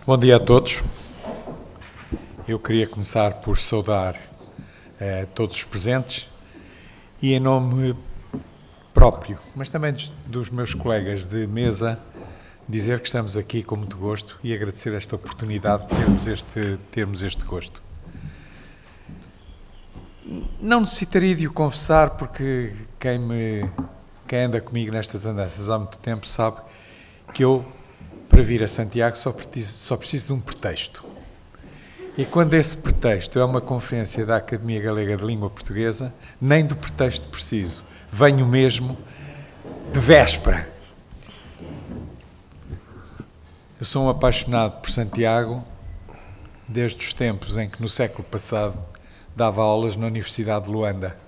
Bom dia a todos. Eu queria começar por saudar todos os presentes e em nome próprio, mas também dos meus colegas de mesa, dizer que estamos aqui com muito gosto e agradecer esta oportunidade de termos este gosto. Não necessitaria de o confessar porque quem anda comigo nestas andanças há muito tempo sabe que eu, para vir a Santiago, só preciso de um pretexto. E quando esse pretexto é uma conferência da Academia Galega de Língua Portuguesa, nem do pretexto preciso. Venho mesmo de véspera. Eu sou um apaixonado por Santiago desde os tempos em que, no século passado, dava aulas na Universidade de Luanda.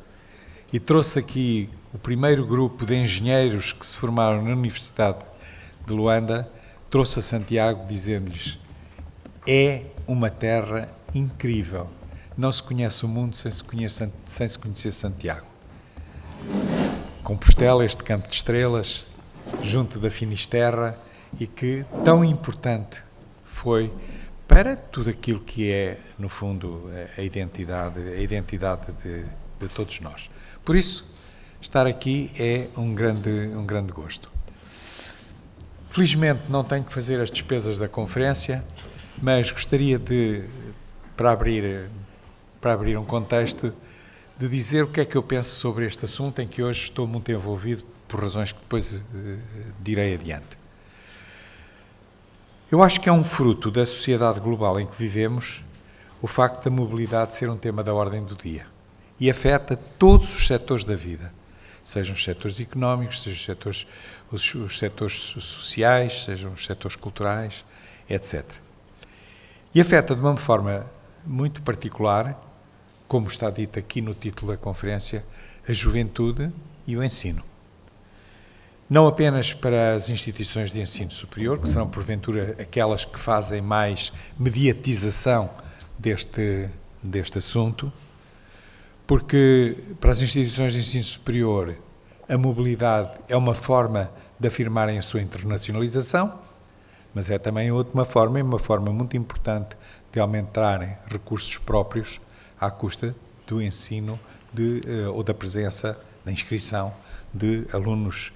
E trouxe aqui o primeiro grupo de engenheiros que se formaram na Universidade de Luanda, trouxe a Santiago dizendo-lhes: é uma terra incrível, não se conhece o mundo sem se conhecer Santiago. Compostela, este campo de estrelas, junto da Finisterra, e que tão importante foi para tudo aquilo que é, no fundo, a identidade de todos nós. Por isso, estar aqui é um grande gosto. Felizmente não tenho que fazer as despesas da conferência, mas gostaria de, para abrir um contexto, de dizer o que é que eu penso sobre este assunto em que hoje estou muito envolvido, por razões que depois direi adiante. Eu acho que é um fruto da sociedade global em que vivemos o facto da mobilidade ser um tema da ordem do dia e afeta todos os setores da vida, sejam os setores económicos, sejam os setores sociais, sejam os setores culturais, etc. E afeta de uma forma muito particular, como está dito aqui no título da conferência, a juventude e o ensino. Não apenas para as instituições de ensino superior, que serão porventura aquelas que fazem mais mediatização deste assunto, porque para as instituições de ensino superior a mobilidade é uma forma de afirmarem a sua internacionalização, mas é também uma forma muito importante de aumentarem recursos próprios à custa do ensino ou da presença, da inscrição de alunos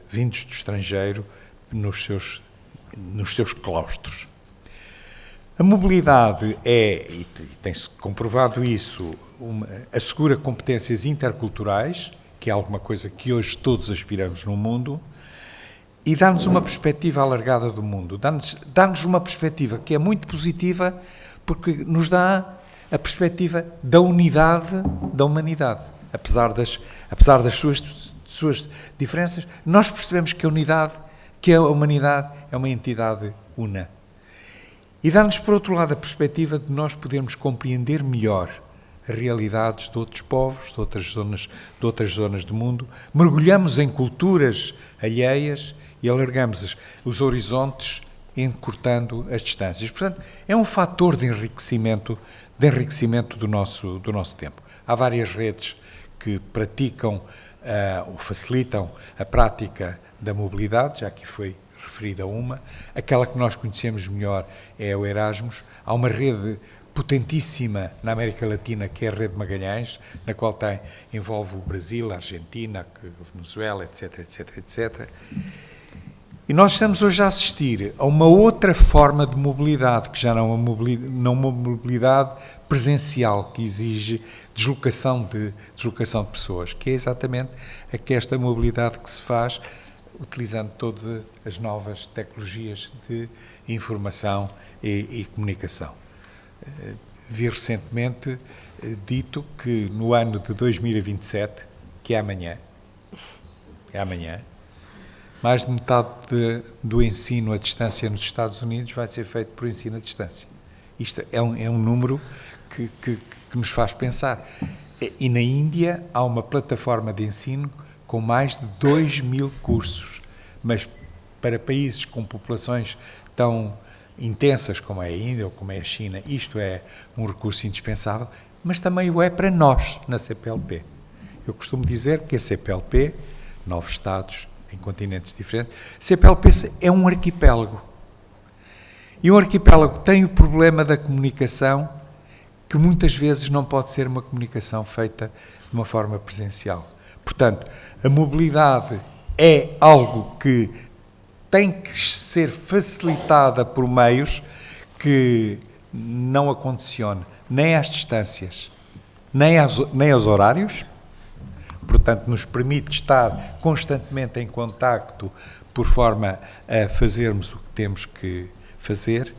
vindos do estrangeiro nos seus claustros. A mobilidade e tem-se comprovado isso, assegura competências interculturais, que é alguma coisa que hoje todos aspiramos no mundo, e dá-nos uma perspectiva alargada do mundo, dá-nos uma perspectiva que é muito positiva, porque nos dá a perspectiva da unidade da humanidade. Apesar das suas diferenças, nós percebemos que a humanidade é uma entidade una. E dá-nos, por outro lado, a perspectiva de nós podermos compreender melhor as realidades de outros povos, de outras zonas do mundo, mergulhamos em culturas alheias e alargamos os horizontes, encurtando as distâncias. Portanto, é um fator de enriquecimento do nosso tempo. Há várias redes que praticam ou facilitam a prática da mobilidade, já aqui foi referida uma. Aquela que nós conhecemos melhor é o Erasmus. Há uma rede potentíssima na América Latina, que é a Rede Magalhães, na qual envolve o Brasil, a Argentina, a Venezuela, etc. E nós estamos hoje a assistir a uma outra forma de mobilidade, que já não é uma mobilidade presencial, que exige deslocação de pessoas, que é exatamente esta mobilidade que se faz utilizando todas as novas tecnologias de informação e comunicação. Vi recentemente dito que no ano de 2027, que é amanhã, mais de metade do ensino à distância nos Estados Unidos vai ser feito por ensino à distância. Isto é um número que nos faz pensar. E na Índia há uma plataforma de ensino com mais de 2.000 cursos, mas para países com populações tão intensas como é a Índia ou como é a China, isto é um recurso indispensável, mas também o é para nós, na CPLP. Eu costumo dizer que a CPLP, 9 Estados em continentes diferentes, a CPLP é um arquipélago. E um arquipélago tem o problema da comunicação, que muitas vezes não pode ser uma comunicação feita de uma forma presencial. Portanto, a mobilidade é algo que tem que ser facilitada por meios que não acondicione nem às distâncias, nem aos horários, portanto, nos permite estar constantemente em contacto por forma a fazermos o que temos que fazer,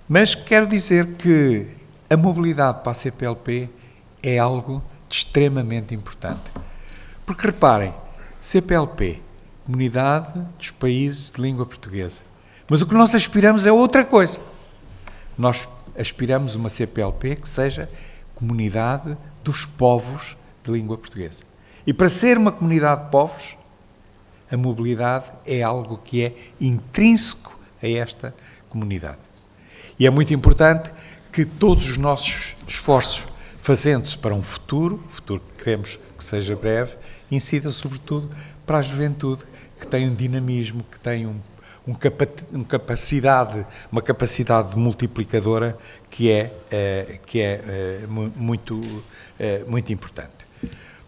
mas quero dizer que a mobilidade para a CPLP é algo de extremamente importante. Porque reparem, CPLP, Comunidade dos Países de Língua Portuguesa, mas o que nós aspiramos é outra coisa. Nós aspiramos uma CPLP que seja Comunidade dos Povos de Língua Portuguesa. E para ser uma comunidade de povos, a mobilidade é algo que é intrínseco a esta comunidade. E é muito importante que todos os nossos esforços, fazendo-se para um futuro que queremos que seja breve, incida sobretudo para a juventude, que tem um dinamismo, que tem uma capacidade multiplicadora que é muito importante.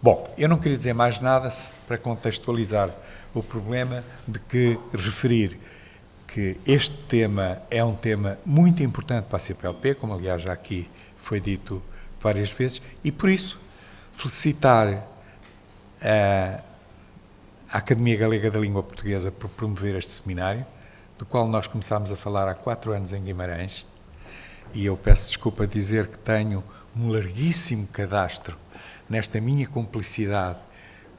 Bom, eu não queria dizer mais nada para contextualizar o problema de que referir que este tema é um tema muito importante para a CPLP, como aliás já aqui foi dito várias vezes, e por isso felicitar a Academia Galega da Língua Portuguesa por promover este seminário, do qual nós começámos a falar há 4 anos em Guimarães, e eu peço desculpa dizer que tenho um larguíssimo cadastro nesta minha cumplicidade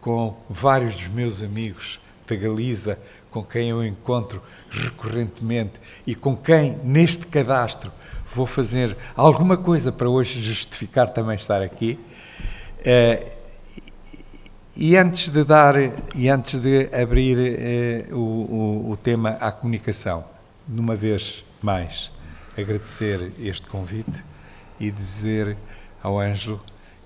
com vários dos meus amigos da Galiza, com quem eu encontro recorrentemente e com quem, neste cadastro, vou fazer alguma coisa para hoje justificar também estar aqui. E antes de abrir o tema à comunicação, de uma vez mais, agradecer este convite e dizer ao Ângelo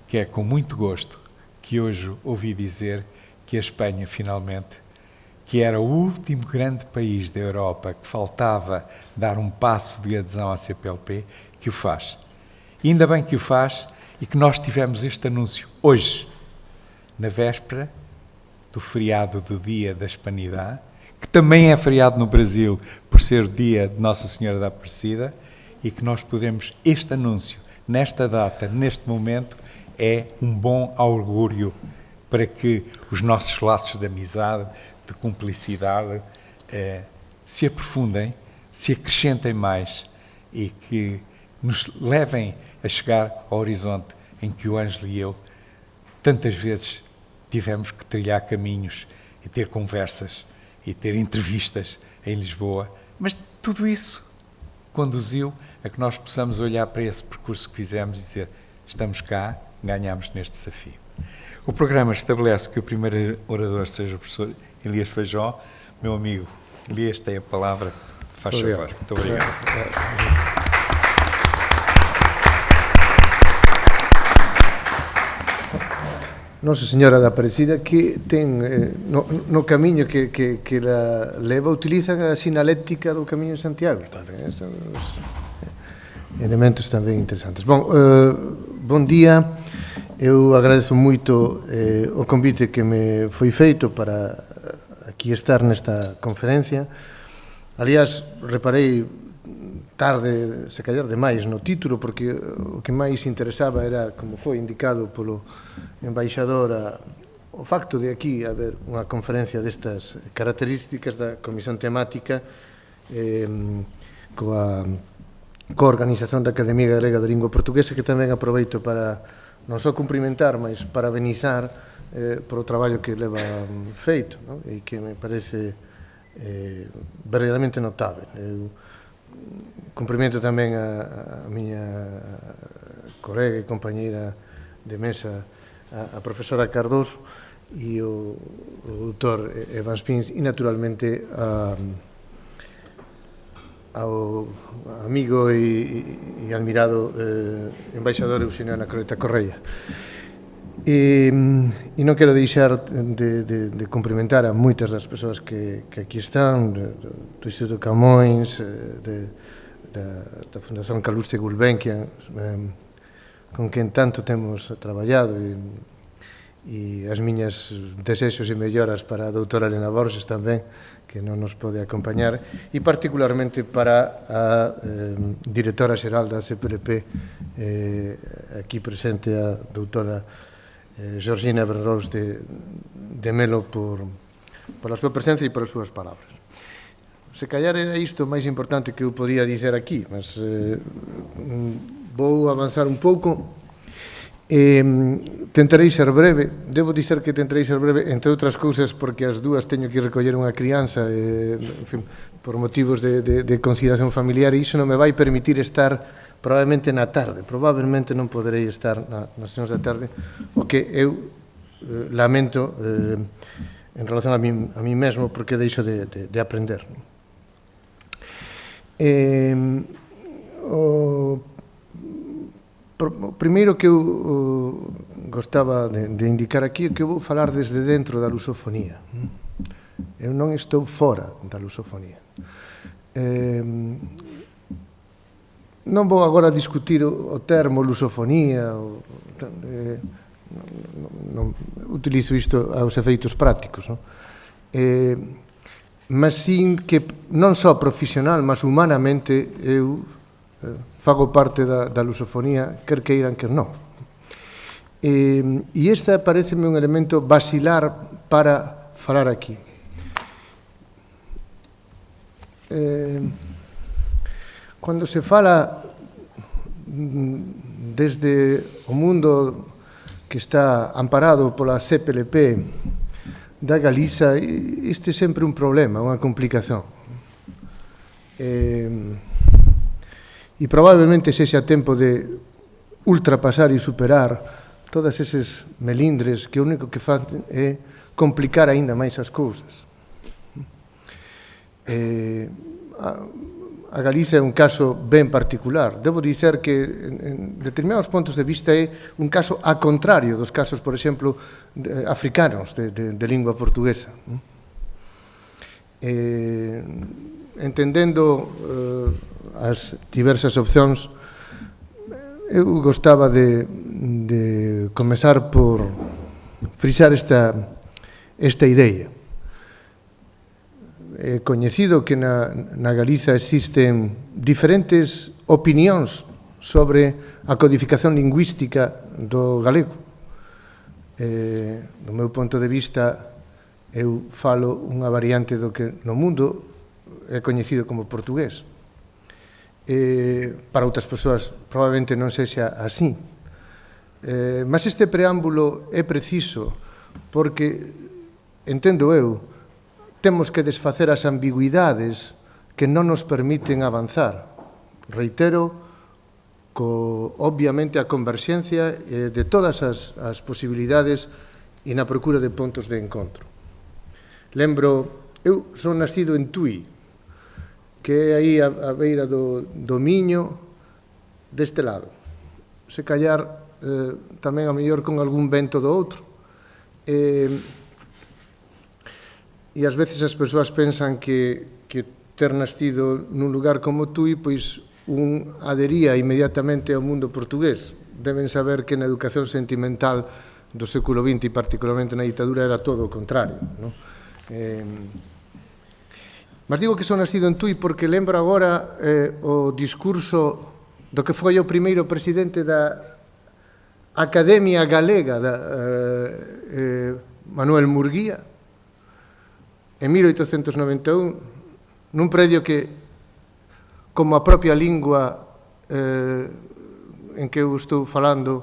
que é com muito gosto que hoje ouvi dizer que a Espanha, finalmente, que era o último grande país da Europa que faltava dar um passo de adesão à CPLP, que o faz. E ainda bem que o faz e que nós tivemos este anúncio hoje, na véspera do feriado do Dia da Hispanidade, que também é feriado no Brasil por ser o dia de Nossa Senhora da Aparecida, e que nós podemos, este anúncio, nesta data, neste momento, é um bom augúrio para que os nossos laços de amizade, de cumplicidade, se aprofundem, se acrescentem mais e que nos levem a chegar ao horizonte em que o Ângelo e eu tantas vezes tivemos que trilhar caminhos e ter conversas e ter entrevistas em Lisboa, mas tudo isso conduziu a que nós possamos olhar para esse percurso que fizemos e dizer: estamos cá, ganhamos neste desafio. O programa estabelece que o primeiro orador seja o professor Elias Feijó. Meu amigo Elias tem a palavra, faz favor. Muito obrigado. Nosa Señora da Aparecida, que ten no camiño que la leva, utilizan a sinaléctica do camiño de Santiago. Estes elementos tamén interesantes. Bon día, eu agradezo moito o convite que me foi feito para aquí estar nesta conferencia. Aliás, reparei tarde, se callar demais, no título, porque o que máis interesaba era, como foi indicado polo embaixador, o facto de aquí haber unha conferencia destas características da comisión temática coa organización da Academia Galega da Língua Portuguesa, que tamén aproveito para non só cumprimentar, mas parabenizar por o traballo que leva feito, e que me parece verdadeiramente notável. Eu cumprimento tamén a miña colega e compañeira de mesa, a profesora Cardoso, e o doutor Evans Pins, e naturalmente ao amigo e admirado embaixador Eugenio Anacoreta Correia. E non quero deixar de cumprimentar a moitas das persoas que aquí están, do Instituto Camões, da Fundación Calouste Gulbenkian, con quen tanto temos traballado, e as miñas desexos e melloras para a doutora Elena Borges tamén, que non nos pode acompañar, e particularmente para a directora xeral da CPLP, aquí presente a doutora Georgina Benrous de Melo, por a súa presencia e por as súas palabras. Se callar era isto o máis importante que eu podía dizer aquí, mas vou avanzar un pouco. Tentarei ser breve. Debo dizer que tentarei ser breve, entre outras cousas, porque as dúas teño que recoller unha crianza, en fin, por motivos de conciliación familiar, e iso non me vai permitir estar probablemente na tarde. Probablemente non poderei estar nas sesións da tarde, o que eu lamento en relación a mí mesmo, porque deixo de aprender. O primeiro que eu gostaba de indicar aquí é que eu vou falar desde dentro da lusofonía. Eu non estou fora da lusofonía. Non vou agora discutir o termo lusofonía, non utilizo isto aos efeitos prácticos, mas sin que non só profesional, mas humanamente eu fago parte da lusofonía, quer queiran, quer non. E esta pareceme un elemento basilar para falar aquí. Cando se fala desde o mundo que está amparado pola CPLP da Galiza, este é sempre un problema, unha complicación. E probablemente sexa tempo de ultrapasar e superar todas eses melindres que o único que fan é complicar aínda máis as cousas. A Galiza é un caso ben particular. Debo dicer que en determinados puntos de vista é un caso a contrario dos casos, por exemplo, africanos de lingua portuguesa. Entendendo as diversas opcións, eu gostaba de comezar por frisar esta idea. É coñecido que na Galiza existen diferentes opinións sobre a codificación lingüística do galego. Do meu punto de vista, eu falo unha variante do que no mundo é coñecido como portugués. Para outras persoas probablemente non sexa así. Mas este preámbulo é preciso porque, entendo eu, temos que desfacer as ambigüidades que non nos permiten avanzar. Reitero, obviamente a converxencia de todas as posibilidades e na procura de puntos de encontro. Lembro, eu son nacido en Tui, que é aí a beira do Miño, deste lado. Se callar tamén a mellor con algún vento do outro. E ás veces as persoas pensan que ter nacido nun lugar como Tui, pois un adería inmediatamente ao mundo portugués. Deben saber que na educación sentimental do século XX e particularmente na ditadura era todo o contrario, non? Mas digo que son nacido en Tui porque lembro agora o discurso do que foi o primeiro presidente da Academia Galega, Manuel Murguía, en 1891, nun predio que, como a propia lingua en que eu estou falando,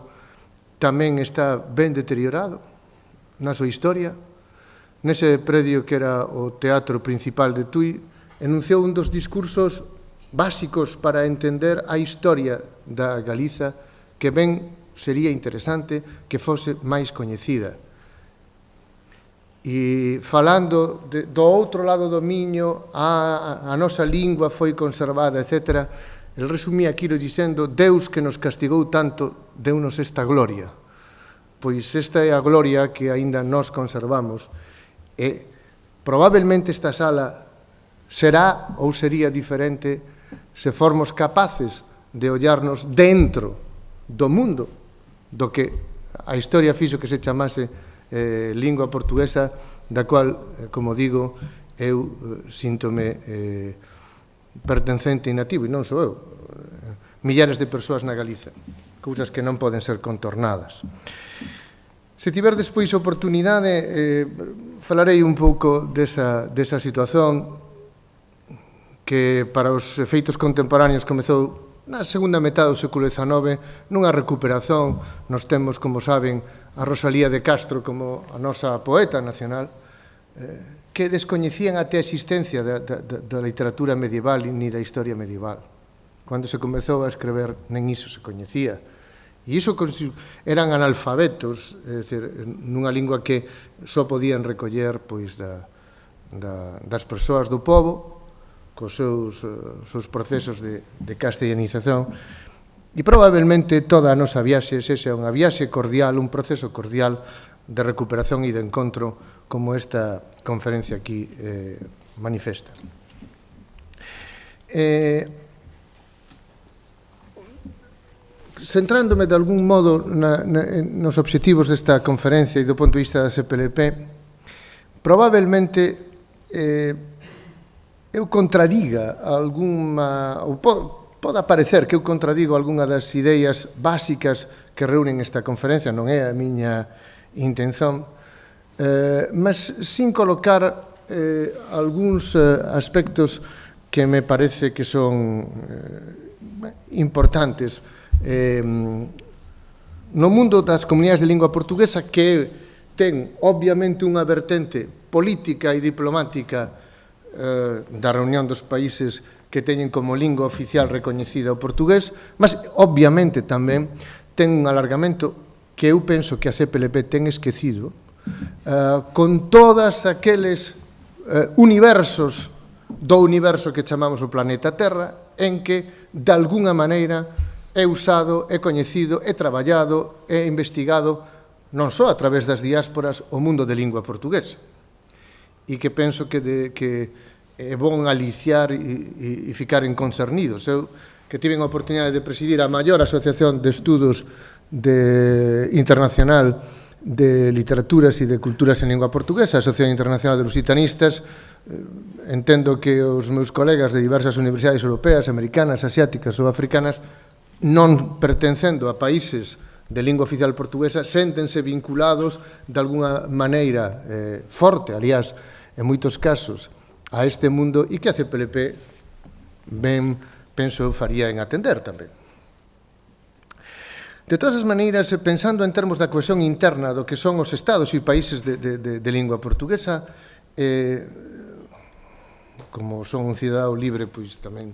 tamén está ben deteriorado na súa historia. Nese predio que era o teatro principal de Tui, enunciou un dos discursos básicos para entender a historia da Galiza, que ben sería interesante que fose máis coñecida. E falando do outro lado do Miño, a nosa lingua foi conservada, etc., el resumía aquilo dicendo: Deus que nos castigou tanto, deunos esta gloria. Pois esta é a gloria que aínda nós conservamos. E probablemente esta sala será ou sería diferente se formos capaces de ollarnos dentro do mundo do que a historia fixo que se chamase lingua portuguesa, da cual, como digo, eu síntome pertencente e nativo, e non sou eu, millares de persoas na Galiza, cousas que non poden ser contornadas. Se tiver despois oportunidade, falarei un pouco desa situación que para os efeitos contemporáneos comezou na segunda metade do século XIX, nunha recuperación. Nos temos, como saben, a Rosalía de Castro como a nosa poeta nacional, que descoñecían até a existencia da literatura medieval ni da historia medieval. Cando se comezou a escrever, nen iso se coñecía. E iso eran analfabetos, é dicir, nunha lingua que só podían recoller pois, das persoas do povo, cos seus procesos de castellanización, e probablemente toda a nosa viaxe sexa unha viaxe cordial, un proceso cordial de recuperación e de encontro como esta conferencia aquí manifesta. Centrándome de algún modo nos obxectivos desta conferencia e do punto de vista da CPLP, probablemente eu contradiga alguna, ou pode parecer que eu contradigo algunha das ideas básicas que reúnen esta conferencia, non é a miña intención, mas sin colocar algúns aspectos que me parece que son importantes no mundo das comunidades de lingua portuguesa, que ten obviamente unha vertente política e diplomática da reunión dos países que teñen como lingua oficial recoñecida o portugués, mas obviamente tamén ten un alargamento que eu penso que a CPLP ten esquecido, con todas aqueles universos do universo que chamamos o planeta Terra, en que, de alguna maneira, é usado, é coñecido, é traballado, é investigado, non só a través das diásporas, o mundo de lingua portuguesa. E que penso que é bon aliciar e ficar concernidos. Eu, que tive a oportunidade de presidir a maior asociación de estudos internacional de literaturas e de culturas en lingua portuguesa, a Asociación Internacional de Lusitanistas, entendo que os meus colegas de diversas universidades europeas, americanas, asiáticas ou africanas, non pertencendo a países de lingua oficial portuguesa, séntense vinculados de alguna maneira forte, aliás, en moitos casos, a este mundo, e que a CPLP ben, penso, faría en atender tamén. De todas as maneiras, pensando en termos da cohesión interna do que son os estados e países de lingua portuguesa, como son un cidadão libre, pois tamén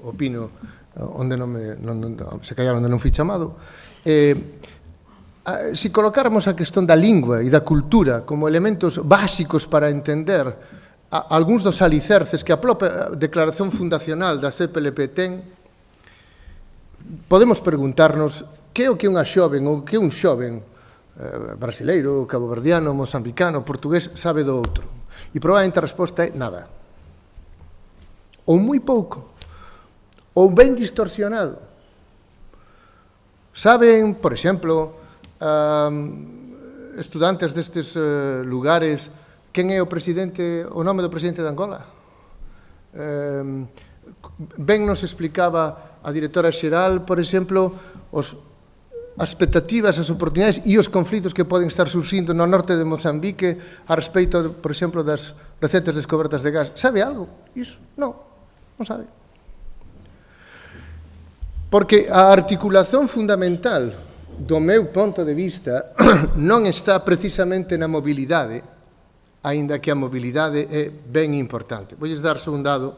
opino onde se callar onde non fui chamado. Se colocáramos a questón da lingua e da cultura como elementos básicos para entender algúns dos alicerces que a propia declaración fundacional da CPLP ten, podemos preguntarnos que é o que unha xoven ou que un xoven brasileiro, caboverdiano, mozambicano, portugués sabe do outro. E probablemente a resposta é nada. Ou moi pouco. Ou ben distorsionado. Saben, por exemplo, estudantes destes lugares, quen é o nome do presidente de Angola? Ben nos explicaba a directora xeral, por exemplo, as expectativas, as oportunidades e os conflitos que poden estar surxindo no norte de Mozambique a respeito, por exemplo, das recentes descobertas de gas. Sabe algo? Iso? Non sabe. Porque a articulación fundamental, do meu ponto de vista, non está precisamente na mobilidade, aínda que a mobilidade é ben importante. Voulles dar só un dado.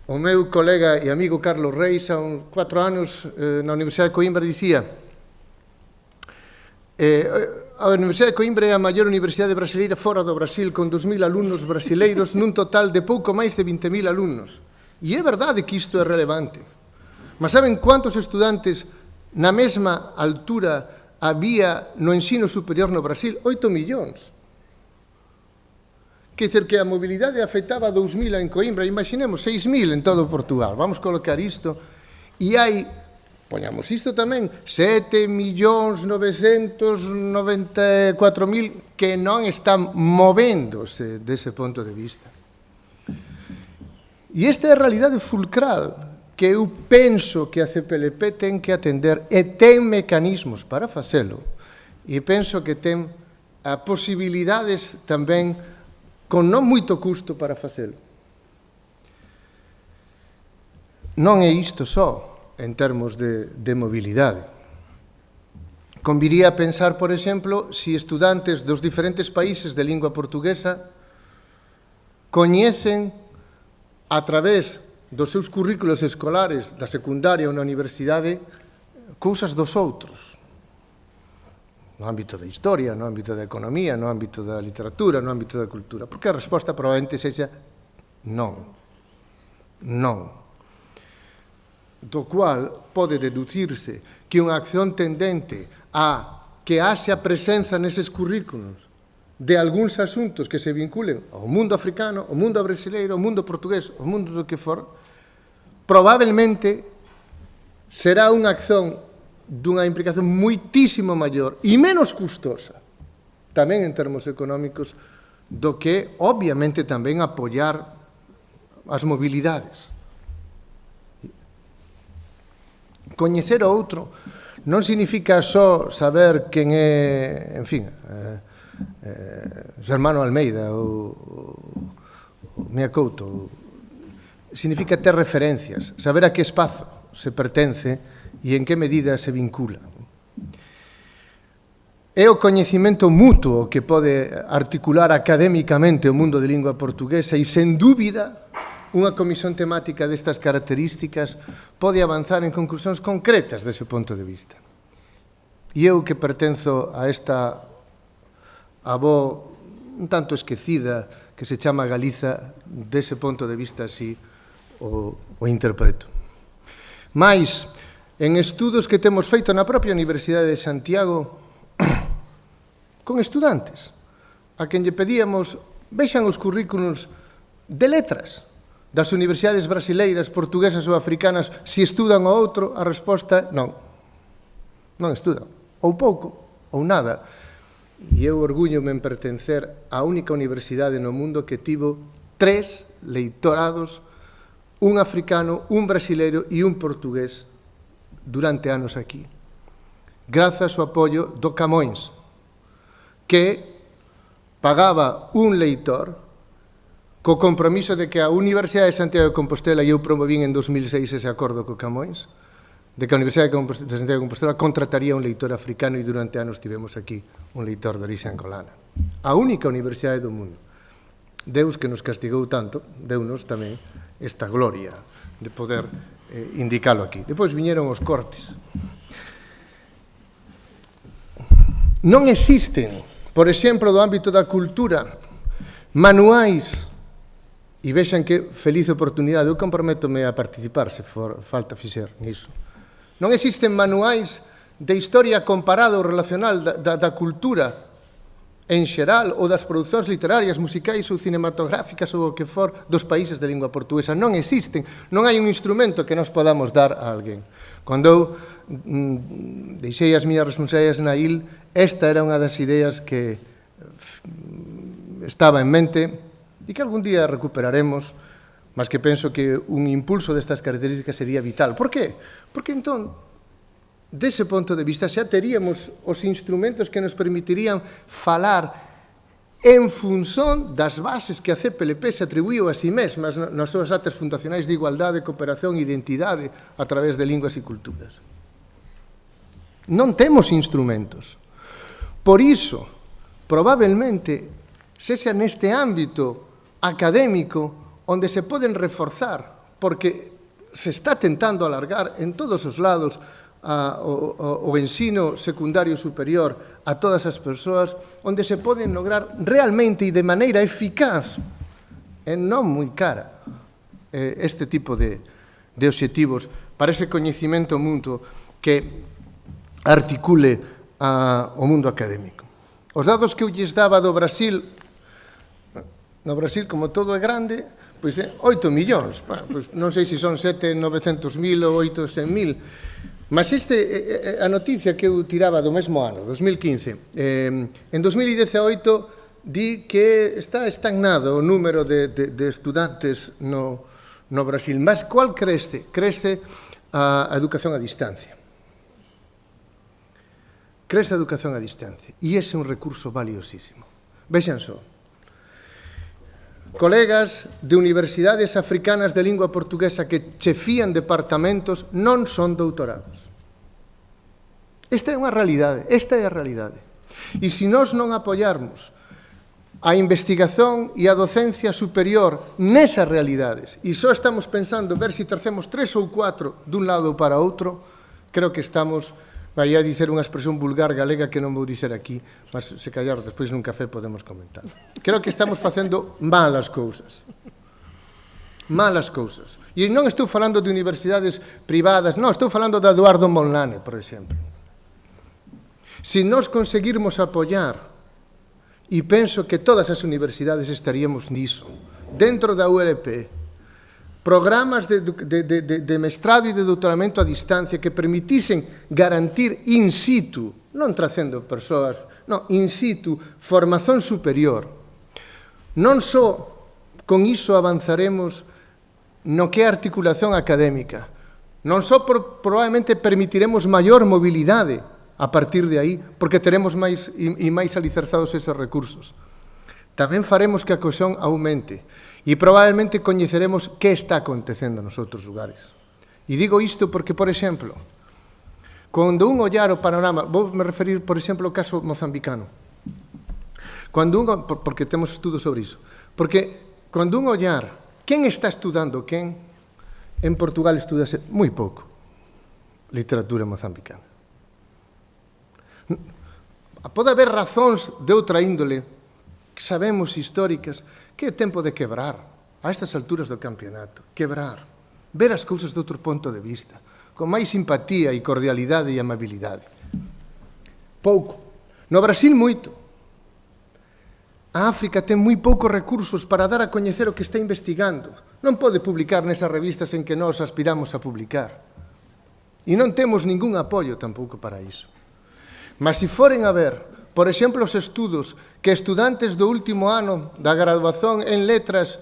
O meu colega e amigo Carlos Reis, há 4 anos, na Universidade de Coimbra, dicía: a Universidade de Coimbra é a maior universidade brasileira fora do Brasil, con 2.000 alumnos brasileiros nun total de pouco máis de 20.000 alumnos. E é verdade que isto é relevante. Mas saben cuántos estudantes na mesma altura había no ensino superior no Brasil? 8 millóns. Quer dizer que a mobilidade afectaba a 2.000 en Coimbra, imaginemos 6.000 en todo Portugal. Vamos colocar isto. E hai, poñamos isto tamén, 7.994.000 que non están movéndose dese punto de vista. E esta é a realidade fulcral que eu penso que a CPLP ten que atender e ten mecanismos para facelo. E penso que ten posibilidades tamén con non moito custo para facelo. Non é isto só en termos de mobilidade. Conviría pensar, por exemplo, se estudantes dos diferentes países de lingua portuguesa coñecen a través dos seus currículos escolares da secundaria ou na universidade cousas dos outros. No ámbito da historia, no ámbito da economía, no ámbito da literatura, no ámbito da cultura. Porque a resposta probablemente sexa non. Non. Do cual pode deducirse que unha acción tendente a que haxe a presenza neses currículos de algúns asuntos que se vinculen ao mundo africano, ao mundo brasileiro, ao mundo portugués, ao mundo do que for, probablemente será unha acción dunha implicación moitísimo maior e menos custosa, tamén en termos económicos, do que, obviamente, tamén apoiar as mobilidades. Coñecer o outro non significa só saber quen é, en fin, Germano Almeida ou Mea Couto. Significa ter referencias, saber a que espazo se pertence e en que medida se vincula. É o coñecemento mutuo que pode articular académicamente o mundo de lingua portuguesa e, sen dúbida, unha comisión temática destas características pode avanzar en conclusións concretas dese punto de vista. E eu que pertenzo a esta avó un tanto esquecida que se chama Galiza, dese punto de vista así o interpreto. Mais, en estudos que temos feito na propia Universidade de Santiago con estudantes a quen lle pedíamos vexan os currículos de letras das universidades brasileiras, portuguesas ou africanas, se estudan o outro, a resposta non estudan, ou pouco ou nada. E eu orgullo-me en pertencer á única universidade no mundo que tivo 3 leitorados, un africano, un brasileiro e un portugués durante anos aquí, grazas ao apoio do Camões, que pagaba un leitor co compromiso de que a Universidade de Santiago de Compostela, e eu promovín en 2006 ese acordo co Camões, de que a Universidade de Santiago de Compostela contrataría un leitor africano e durante anos tivemos aquí un leitor de orixe angolana. A única universidade do mundo. Deus que nos castigou tanto, deu-nos tamén esta gloria de poder indicalo aquí. Depois viñeron os cortes. Non existen, por exemplo, do ámbito da cultura, manuais, e vexan que feliz oportunidade, eu comprométome a participar se for falta fixer niso. Non existen manuais de historia comparada ou relacional da cultura en xeral ou das producións literarias, musicais ou cinematográficas ou o que for dos países de lingua portuguesa. Non existen. Non hai un instrumento que nos podamos dar a alguén. Cando eu deixei as miñas responsabilidades na IL, esta era unha das ideas que estaba en mente e que algún día recuperaremos, mas que penso que un impulso destas características sería vital. Por qué? Porque entón, dese punto de vista, xa teríamos os instrumentos que nos permitirían falar en función das bases que a CPLP se atribuiu a si mesmas nas súas actas fundacionais de igualdade, cooperación e identidade a través de linguas e culturas. Non temos instrumentos. Por iso, probablemente, sexa neste ámbito académico onde se poden reforzar, porque se está tentando alargar en todos os lados o ensino secundario superior a todas as persoas, onde se poden lograr realmente e de maneira eficaz e non moi cara este tipo de obxectivos para ese coñecimento mutuo que articule o mundo académico. Os dados que eu lles daba do Brasil no Brasil, como todo é grande, pois é 8 millóns. Pois non sei se son 7.900.000 ou 800.000. Mas a noticia que eu tiraba do mesmo ano, 2015, en 2018 di que está estagnado o número de estudantes no Brasil. Mas cual crece? Crece a educación a distancia. Crece a educación a distancia. E ese é un recurso valiosísimo. Vexan só. Colegas de universidades africanas de lingua portuguesa que chefían departamentos non son doutorados. Esta é unha realidade, esta é a realidade. E se nós non apoiarmos a investigación e a docencia superior nesas realidades e só estamos pensando ver se tracemos 3 ou 4 dun lado para outro, creo que estamos, vai a dizer unha expresión vulgar galega que non vou dizer aquí, mas se callar despois nun café podemos comentar. Creo que estamos facendo malas cousas. Malas cousas. E non estou falando de universidades privadas, non, estou falando da Eduardo Monlane, por exemplo. Se nós conseguirmos apoiar, e penso que todas as universidades estaríamos niso, dentro da ULP, programas de mestrado e de doutoramento a distancia que permitisen garantir in situ, non tracendo persoas, non, in situ, formación superior. Non só con iso avanzaremos no que é articulación académica, non só probablemente permitiremos maior mobilidade a partir de aí, porque teremos máis e máis alicerzados eses recursos. Tamén faremos que a cohesión aumente. E probablemente coñeceremos que está acontecendo nos outros lugares. E digo isto porque, por exemplo, cando un ollar o panorama, vou me referir, por exemplo, ao caso mozambicano. Porque temos estudos sobre iso. Porque cando un ollar, quen está estudando quen? En Portugal estudase moi pouco literatura mozambicana. Pode haber razóns de outra índole, que sabemos históricas, que é tempo de quebrar, a estas alturas do campeonato, quebrar, ver as cousas de outro ponto de vista, con máis simpatía e cordialidade e amabilidade. Pouco. No Brasil, moito. A África ten moi poucos recursos para dar a coñecer o que está investigando. Non pode publicar nesas revistas en que nós aspiramos a publicar. E non temos ningún apoio tampouco para iso. Mas se foren a ver, por exemplo, os estudos que estudantes do último ano da graduación en letras,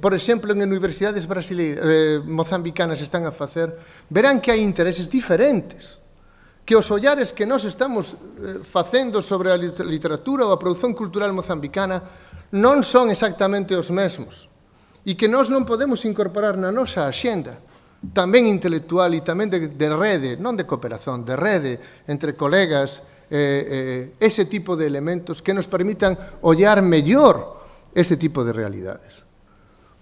por exemplo, en universidades mozambicanas están a facer, verán que hai intereses diferentes, que os ollares que nós estamos facendo sobre a literatura ou a produción cultural mozambicana non son exactamente os mesmos e que nós non podemos incorporar na nosa axenda tamén intelectual e tamén de rede, non de cooperación, de rede entre colegas, ese tipo de elementos que nos permitan ollar mellor ese tipo de realidades.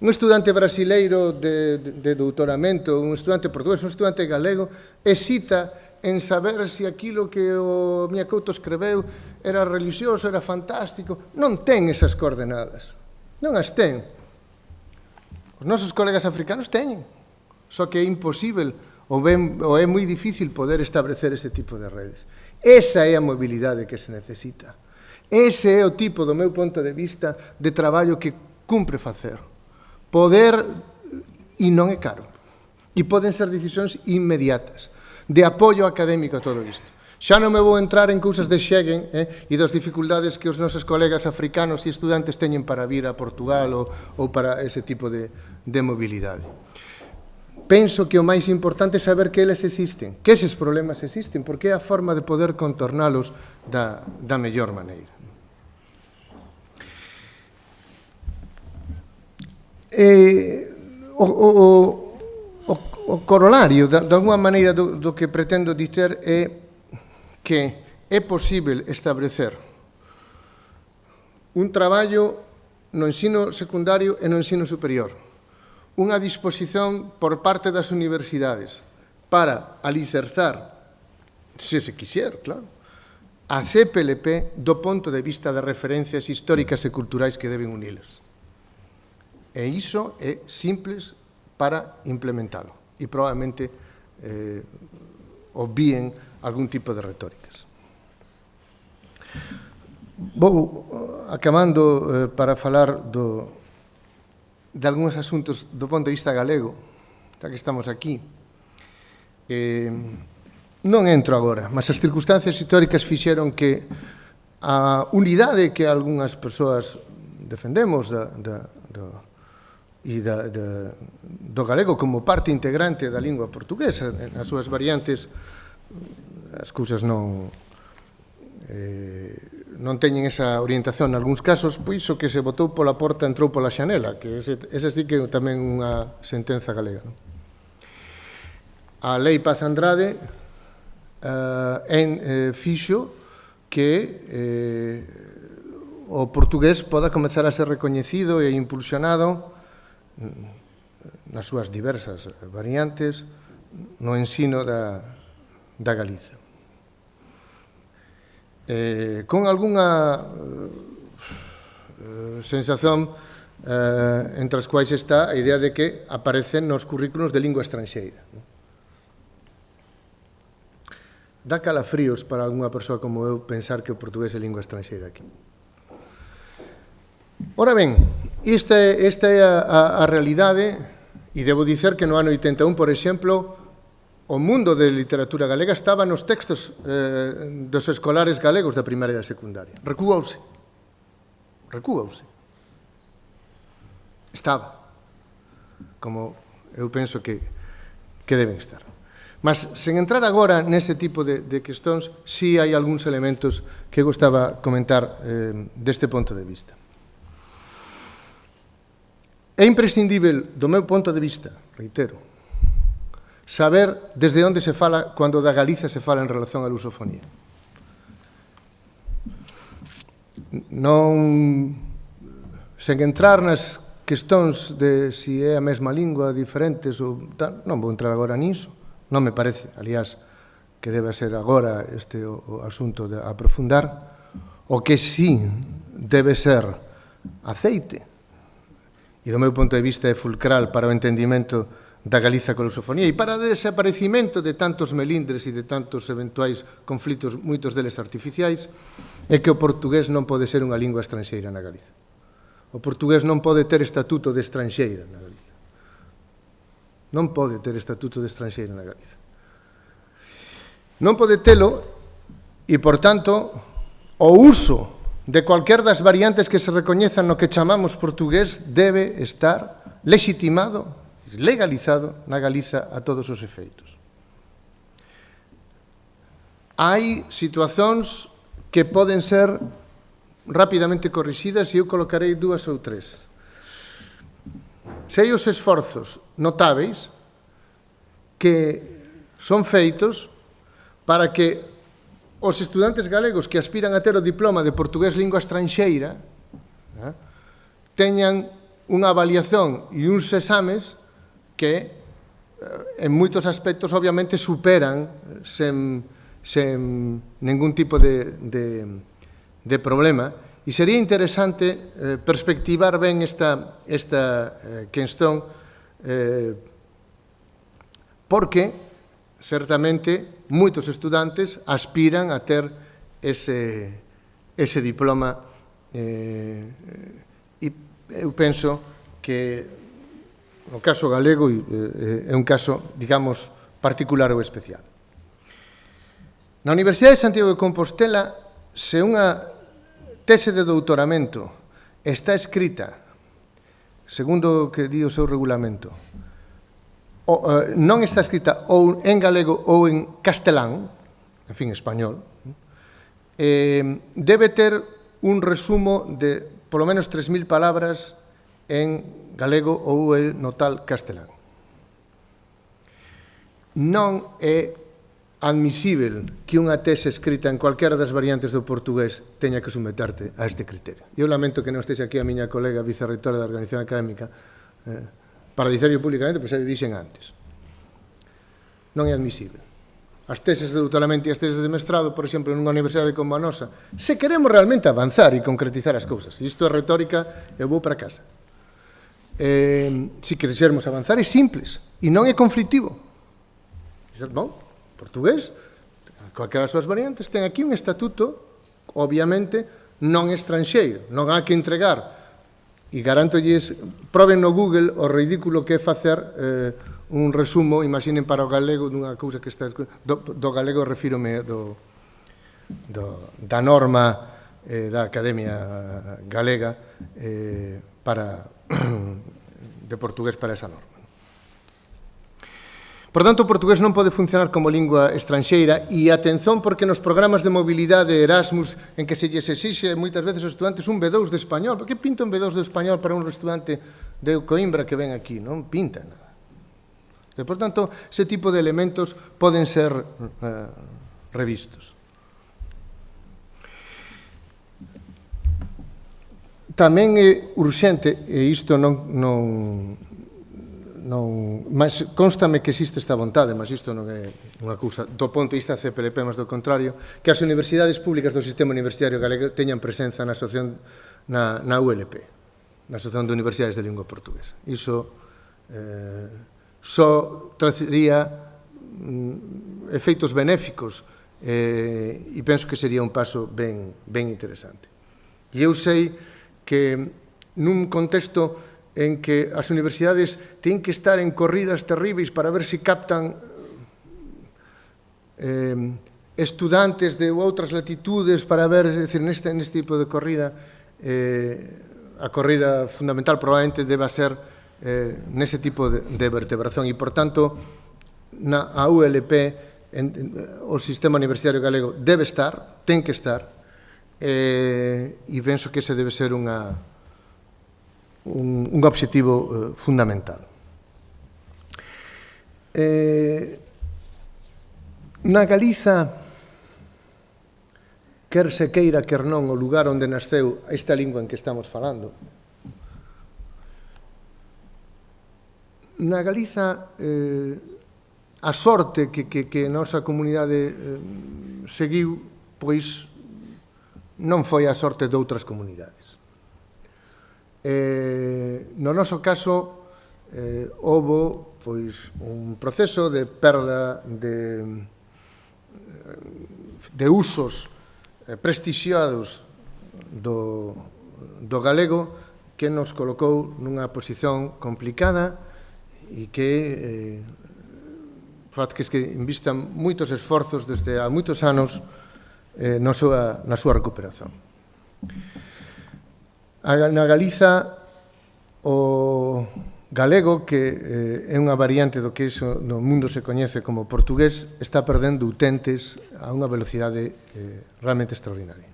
Un estudante brasileiro de doutoramento, un estudante portugués, un estudante galego, hesita en saber se aquilo que o Miñacouto escreveu era religioso, era fantástico. Non ten esas coordenadas. Non as ten. Os nosos colegas africanos teñen. Só que é imposible ou é moi difícil poder establecer ese tipo de redes. Esa é a mobilidade que se necesita. Ese é o tipo, do meu ponto de vista, de traballo que cumpre facer. Poder, e non é caro, e poden ser decisións inmediatas, de apoio académico a todo isto. Xa non me vou entrar en cousas de Schengen e das dificultades que os nosos colegas africanos e estudantes teñen para vir a Portugal ou para ese tipo de mobilidade. Penso que o máis importante é saber que eles existen, que eses problemas existen, porque é a forma de poder contornalos da mellor maneira. O corolario, de alguma maneira, do que pretendo dizer é que é posible establecer un traballo no ensino secundario e no ensino superior, unha disposición por parte das universidades para alicerzar, se se quixer, claro, a CPLP do ponto de vista de referencias históricas e culturais que deben unilas. E iso é simples para implementalo e probablemente obvíen algún tipo de retóricas. Vou acabando para falar de algúns asuntos do ponto de vista galego, xa que estamos aquí. Non entro agora, mas as circunstancias históricas fixeron que a unidade que algunhas persoas defendemos do galego como parte integrante da lingua portuguesa, nas súas variantes, as cousas non teñen esa orientación en algúns casos, pois o que se botou pola porta entrou pola xanela, que ese sí que é tamén unha sentenza galega. A Lei Paz Andrade fixo que o portugués poda comezar a ser recoñecido e impulsionado nas súas diversas variantes no ensino da Galiza. Con algunha sensación entre as quais está a idea de que aparecen nos currículos de lingua estranxeira. Dá calafríos para algunha persoa como eu pensar que o portugués é lingua estranxeira aquí. Ora ben, esta é a realidade, e debo dicer que no ano 81, por exemplo, o mundo de literatura galega estaba nos textos dos escolares galegos da primaria e da secundaria. Recúouse. Estaba, como eu penso que deben estar. Mas, sen entrar agora nese tipo de cuestións, sí hai algúns elementos que gostaba comentar deste ponto de vista. É imprescindível, do meu ponto de vista, reitero, saber desde onde se fala cando da Galiza se fala en relación á lusofonía. Non, sen entrar nas cuestións de se é a mesma lingua, diferentes ou tal, non vou entrar agora niso. Non me parece, aliás, que debe ser agora este o asunto de aprofundar. O que sí debe ser aceite, e do meu ponto de vista é fulcral para o entendimento da Galiza con lusofonía e para o desaparecimento de tantos melindres e de tantos eventuais conflitos, moitos deles artificiais, é que o portugués non pode ser unha lingua estranxeira na Galiza. O portugués non pode ter estatuto de estranxeira na Galiza. Non pode ter estatuto de estranxeira na Galiza. Non pode telo e, por tanto, o uso de cualquier das variantes que se recoñezan no que chamamos portugués debe estar legitimado, legalizado na Galiza a todos os efeitos. Hai situacións que poden ser rapidamente corrixidas e eu colocarei dúas ou tres. Se hai os esforzos notáveis que son feitos para que os estudantes galegos que aspiran a ter o diploma de portugués lingua estranxeira teñan unha avaliación e uns exames que en moitos aspectos obviamente superan sen ningún tipo de problema. E sería interesante perspectivar ben esta cuestión porque, certamente, moitos estudantes aspiran a ter ese diploma e eu penso que no caso galego é un caso, digamos, particular ou especial. Na Universidade de Santiago de Compostela, se unha tese de doutoramento está escrita, segundo o que di o seu regulamento, non está escrita ou en galego ou en castelán, en fin, español, debe ter un resumo de polo menos 3.000 palabras en galego ou no tal castelán. Non é admisível que unha tese escrita en cualquiera das variantes do portugués teña que someterte a este criterio. Eu lamento que non estexe aquí a miña colega vicerreitora da Organización Académica para dicirlo públicamente, pois xa dixen antes. Non é admisível. As teses de doutoramento e as teses de mestrado, por exemplo, nunha universidade como a nosa, se queremos realmente avanzar e concretizar as cousas, e isto é retórica, eu vou para casa. Se queremos avanzar é simples e non é conflictivo. Bom, portugués, calquera das súas variantes, ten aquí un estatuto, obviamente, non estranxeiro, non há que entregar. E garantolles, proben no Google o ridículo que é facer un resumo, imaginen para o galego dunha cousa que está do galego, refírome da norma da Academia Galega de portugués para esa norma. Por tanto, o portugués non pode funcionar como lingua estranxeira e atención porque nos programas de mobilidade Erasmus en que se lles exixe moitas veces aos estudantes un B2 de español. Por que pinta un B2 de español para un estudante de Coimbra que ven aquí? Non pinta nada. E, por tanto, ese tipo de elementos poden ser revistos. Tamén é urxente, e isto mas constame que existe esta vontade, mas isto non é unha cousa do ponto de vista CPLP, mas do contrario, que as universidades públicas do sistema universitario galego teñan presenza na asociación na ULP, na Asociación de Universidades de Lingua Portuguesa. Iso só traería efeitos benéficos e penso que sería un paso ben interesante. E eu sei que nun contexto en que as universidades teñen que estar en corridas terríveis para ver se captan estudantes de outras latitudes para ver, é dicir, neste tipo de corrida, a corrida fundamental probablemente deba ser nese tipo de vertebración e, por tanto, a ULP, o sistema universitario galego debe estar, ten que estar, e penso que ese debe ser un obxectivo fundamental. Na Galiza, quer se queira, quer non, o lugar onde nasceu esta lingua en que estamos falando, na Galiza a sorte que a nosa comunidade seguiu, pois non foi a sorte de outras comunidades. No noso caso, houbo un proceso de perda de usos prestixiados do galego que nos colocou nunha posición complicada e que faz que invistan moitos esforzos desde há moitos anos na súa recuperación. Na Galiza, o galego, que é unha variante do que no mundo se coñece como portugués, está perdendo utentes a unha velocidade realmente extraordinaria.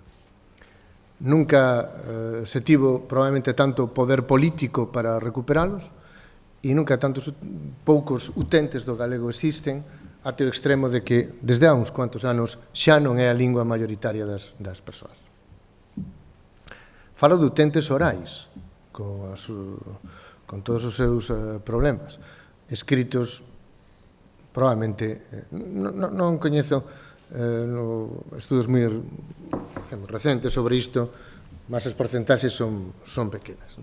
Nunca se tivo probablemente tanto poder político para recuperalos e nunca tantos poucos utentes do galego existen até o extremo de que desde há uns cuantos anos xa non é a lingua maioritaria das persoas. Falo de utentes orais, con todos os seus problemas, escritos probablemente, non coñezo estudos moi recentes sobre isto, mas as porcentaxes son pequenas.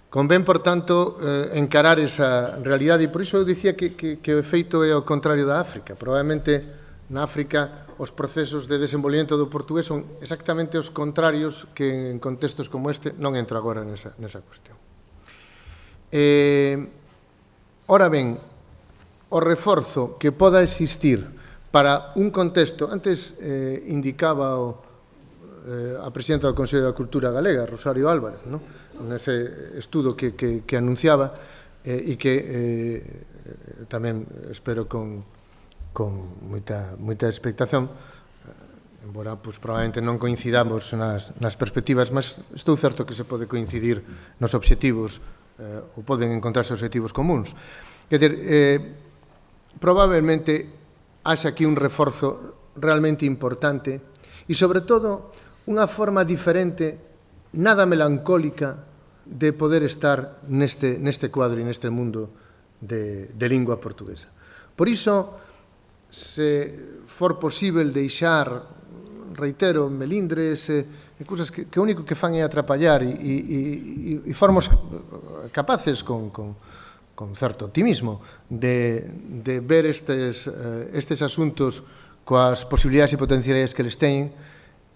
Convén, por tanto, encarar esa realidade, e por iso eu dicía que o efeito é o contrario da África. Probablemente na África os procesos de desenvolvemento do portugués son exactamente os contrarios que en contextos como este non entro agora nesa cuestión. Ora ben, o reforzo que poda existir para un contexto, antes indicaba a presidenta do Consello da Cultura Galega, Rosario Álvarez, nese estudo que anunciaba e que tamén espero con moita expectación, embora probablemente non coincidamos nas perspectivas, mas estou certo que se pode coincidir nos obxectivos ou poden encontrarse obxectivos comuns. Quer dizer, probablemente haxa aquí un reforzo realmente importante e, sobre todo, unha forma diferente, nada melancólica, de poder estar neste cuadro e neste mundo de lingua portuguesa. Por iso, se for posible deixar, reitero, melindres e cousas que o único que fan é atrapallar e formos capaces con certo optimismo de ver estes asuntos coas posibilidades e potencialidades que les teñen,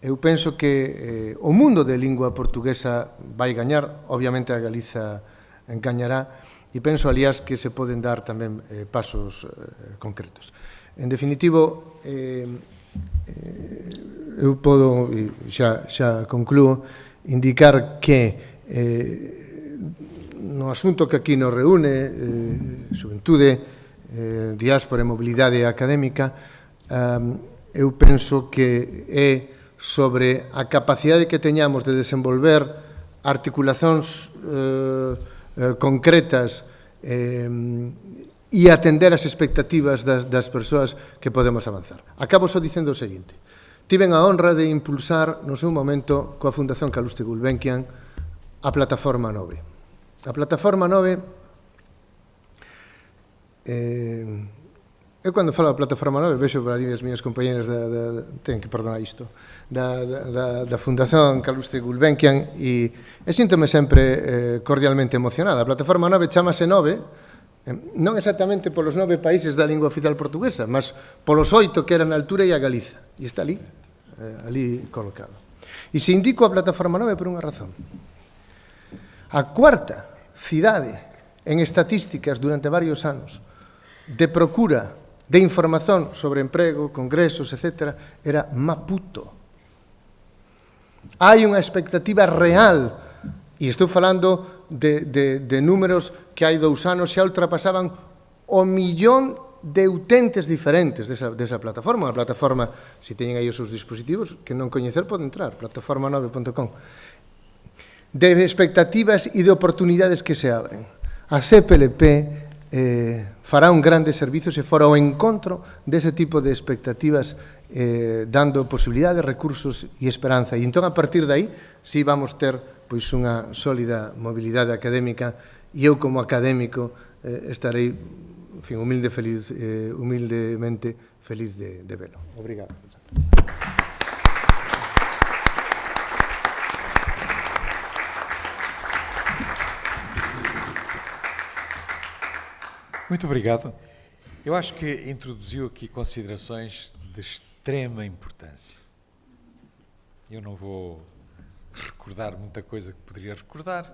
eu penso que o mundo de lingua portuguesa vai gañar, obviamente a Galiza gañará, e penso, aliás, que se poden dar tamén pasos concretos. En definitivo, eu podo, xa concluo, indicar que no asunto que aquí nos reúne, xuventude, diáspora e mobilidade académica, eu penso que é sobre a capacidade que teñamos de desenvolver articulacións concretas e atender as expectativas das persoas que podemos avanzar. Acabo só dicendo o seguinte: tiven a honra de impulsar no seu momento coa Fundación Calouste Gulbenkian a Plataforma 9. A Plataforma 9, eu cando falo da Plataforma 9 vexo para ali as miñas compañeras ten que perdonar isto, da Fundación Calouste Gulbenkian, e síntome sempre cordialmente emocionada. A Plataforma 9 chamase 9, non exactamente polos 9 países da lingua oficial portuguesa, mas polos 8 que eran na altura e a Galiza, e está ali colocado. E se indico a Plataforma 9 por unha razón. A cuarta cidade en estatísticas durante varios anos de procura de información sobre emprego, congresos, etc., era Maputo. Hai unha expectativa real, e estou falando de números que hai 2 anos xa ultrapasaban o 1.000.000 de utentes diferentes desa plataforma. A plataforma, se teñen aí os seus dispositivos, que non coñecer, pode entrar, plataforma9.com. De expectativas e de oportunidades que se abren. A CPLP fará un grande servizo se fora ao encontro dese tipo de expectativas, dando posibilidades, recursos e esperanza. E entón, a partir de aí, si vamos ter pois unha sólida mobilidade académica, e eu como académico estarei, en fin, humildemente feliz de velo. Obrigado. Muito obrigado. Eu acho que introduziu aqui considerações de extrema importância. Eu não vou recordar muita coisa que poderia recordar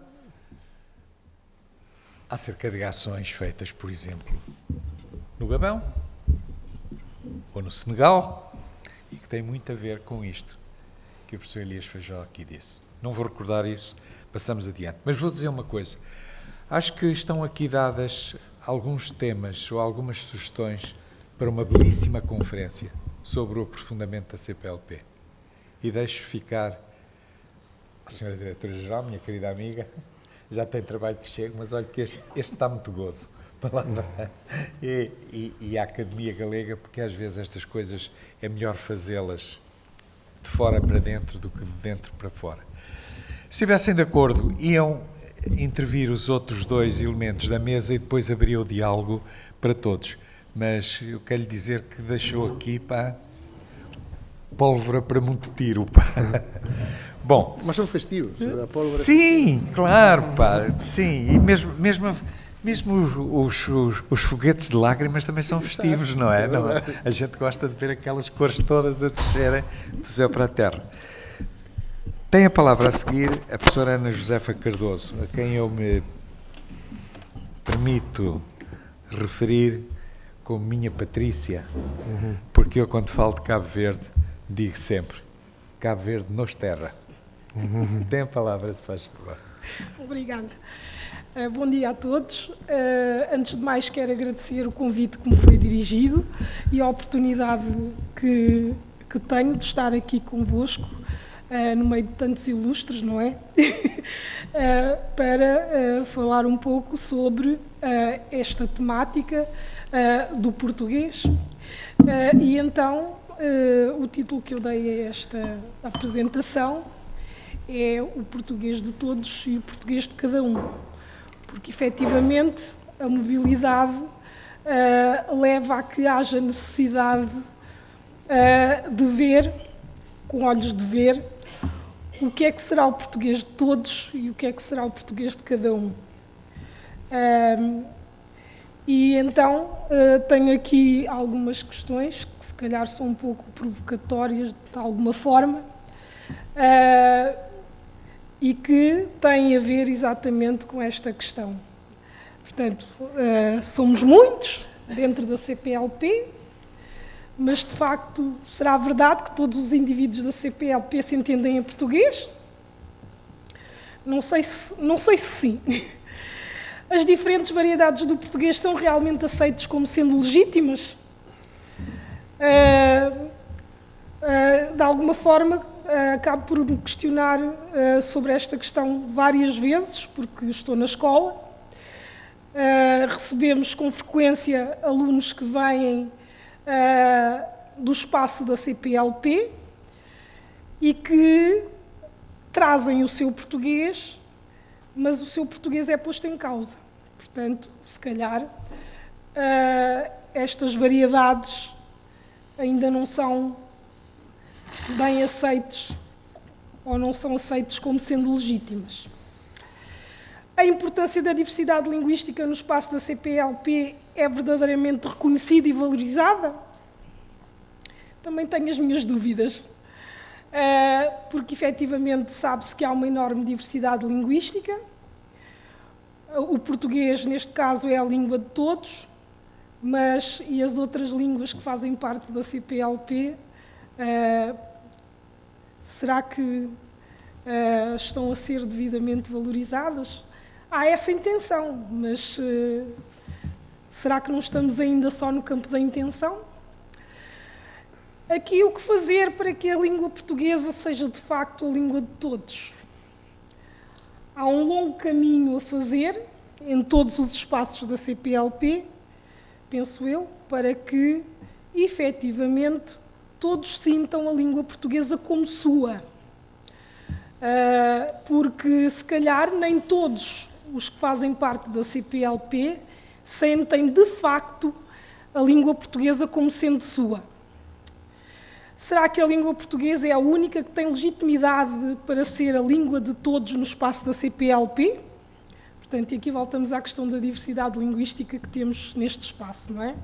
acerca de ações feitas, por exemplo, no Gabão ou no Senegal, e que tem muito a ver com isto que o professor Elias Feijó aqui disse. Não vou recordar isso, passamos adiante. Mas vou dizer uma coisa. Acho que estão aqui dadas alguns temas ou algumas sugestões para uma belíssima conferência sobre o aprofundamento da CPLP. E deixo ficar a senhora Diretora-Geral, minha querida amiga, já tem trabalho que chega, mas olha que este está muito gozo. E a Academia Galega, porque às vezes estas coisas é melhor fazê-las de fora para dentro do que de dentro para fora. Se estivessem de acordo, iam intervir os outros 2 elementos da mesa e depois abria o diálogo para todos. Mas eu quero lhe dizer que deixou aqui, pá, pólvora para muito tiro, pá. Bom. Mas são festivos. A pólvora sim, claro, pá, sim. E mesmo os foguetes de lágrimas também são festivos, não é? Não é? A gente gosta de ver aquelas cores todas a descerem do céu para a terra. Tem a palavra a seguir a professora Ana Josefa Cardoso, a quem eu me permito referir como minha Patrícia, porque eu, quando falo de Cabo Verde, digo sempre: Cabo Verde nos terra. Tem a palavra, se faz favor. Obrigada. Bom dia a todos. Antes de mais, quero agradecer o convite que me foi dirigido e a oportunidade que tenho de estar aqui convosco, no meio de tantos ilustres, não é? Para falar um pouco sobre esta temática do português. E então, o título que eu dei a esta apresentação é o português de todos e o português de cada um. Porque, efetivamente, a mobilidade leva a que haja necessidade de ver, com olhos de ver, o que é que será o português de todos e o que é que será o português de cada um. E então tenho aqui algumas questões que se calhar são um pouco provocatórias de alguma forma, e que tem a ver exatamente com esta questão. Portanto, somos muitos dentro da CPLP, mas de facto será verdade que todos os indivíduos da CPLP se entendem em português? Não sei se sim. As diferentes variedades do português estão realmente aceitas como sendo legítimas? De alguma forma, acabo por me questionar sobre esta questão várias vezes, porque estou na escola. Recebemos com frequência alunos que vêm do espaço da CPLP e que trazem o seu português, mas o seu português é posto em causa. Portanto, se calhar, estas variedades ainda não são bem aceites ou não são aceites como sendo legítimas. A importância da diversidade linguística no espaço da CPLP é verdadeiramente reconhecida e valorizada? Também tenho as minhas dúvidas, porque efetivamente sabe-se que há uma enorme diversidade linguística. O português, neste caso, é a língua de todos, mas e as outras línguas que fazem parte da CPLP, será que estão a ser devidamente valorizadas? Há essa intenção, mas será que não estamos ainda só no campo da intenção? Aqui o que fazer para que a língua portuguesa seja de facto a língua de todos? Há um longo caminho a fazer em todos os espaços da CPLP, penso eu, para que efetivamente todos sintam a língua portuguesa como sua. Porque se calhar nem todos os que fazem parte da CPLP sentem de facto a língua portuguesa como sendo sua. Será que a língua portuguesa é a única que tem legitimidade para ser a língua de todos no espaço da CPLP? Portanto, e aqui voltamos à questão da diversidade linguística que temos neste espaço, não é?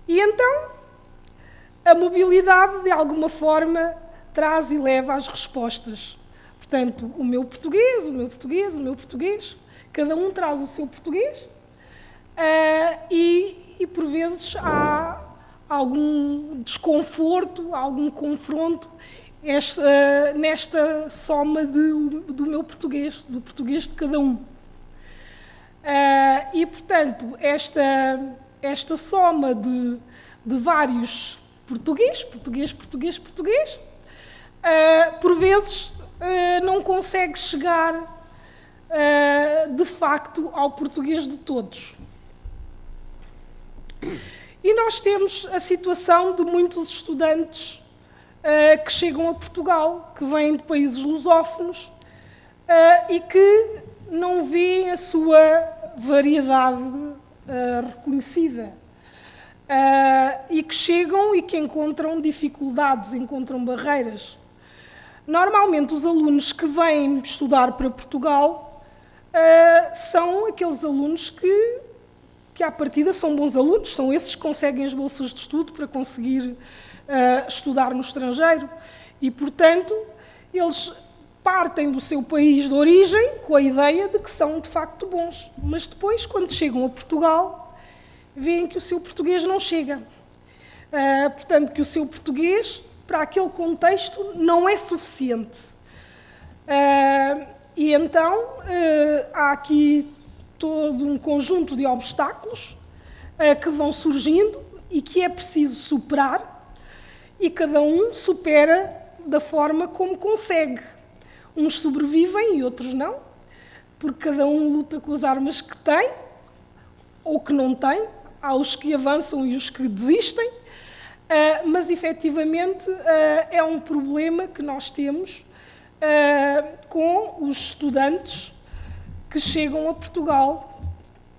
E então, a mobilidade, de alguma forma, traz e leva às respostas. Portanto, o meu português, cada um traz o seu português e por vezes há algum desconforto, algum confronto nesta soma do meu português, do português de cada um. E, portanto, esta soma de vários português, por vezes não consegue chegar de facto ao português de todos. E nós temos a situação de muitos estudantes que chegam a Portugal, que vêm de países lusófonos e que não veem a sua variedade reconhecida. E que chegam e que encontram dificuldades, encontram barreiras. Normalmente, os alunos que vêm estudar para Portugal são aqueles alunos que à partida são bons alunos, são esses que conseguem as bolsas de estudo para conseguir estudar no estrangeiro. E, portanto, eles partem do seu país de origem com a ideia de que são, de facto, bons. Mas depois, quando chegam a Portugal, veem que o seu português não chega. Portanto, que o seu português, para aquele contexto, não é suficiente. E então, há aqui todo um conjunto de obstáculos que vão surgindo e que é preciso superar, e cada um supera da forma como consegue. Uns sobrevivem e outros não, porque cada um luta com as armas que tem ou que não tem. Há os que avançam e os que desistem, mas efetivamente é um problema que nós temos com os estudantes que chegam a Portugal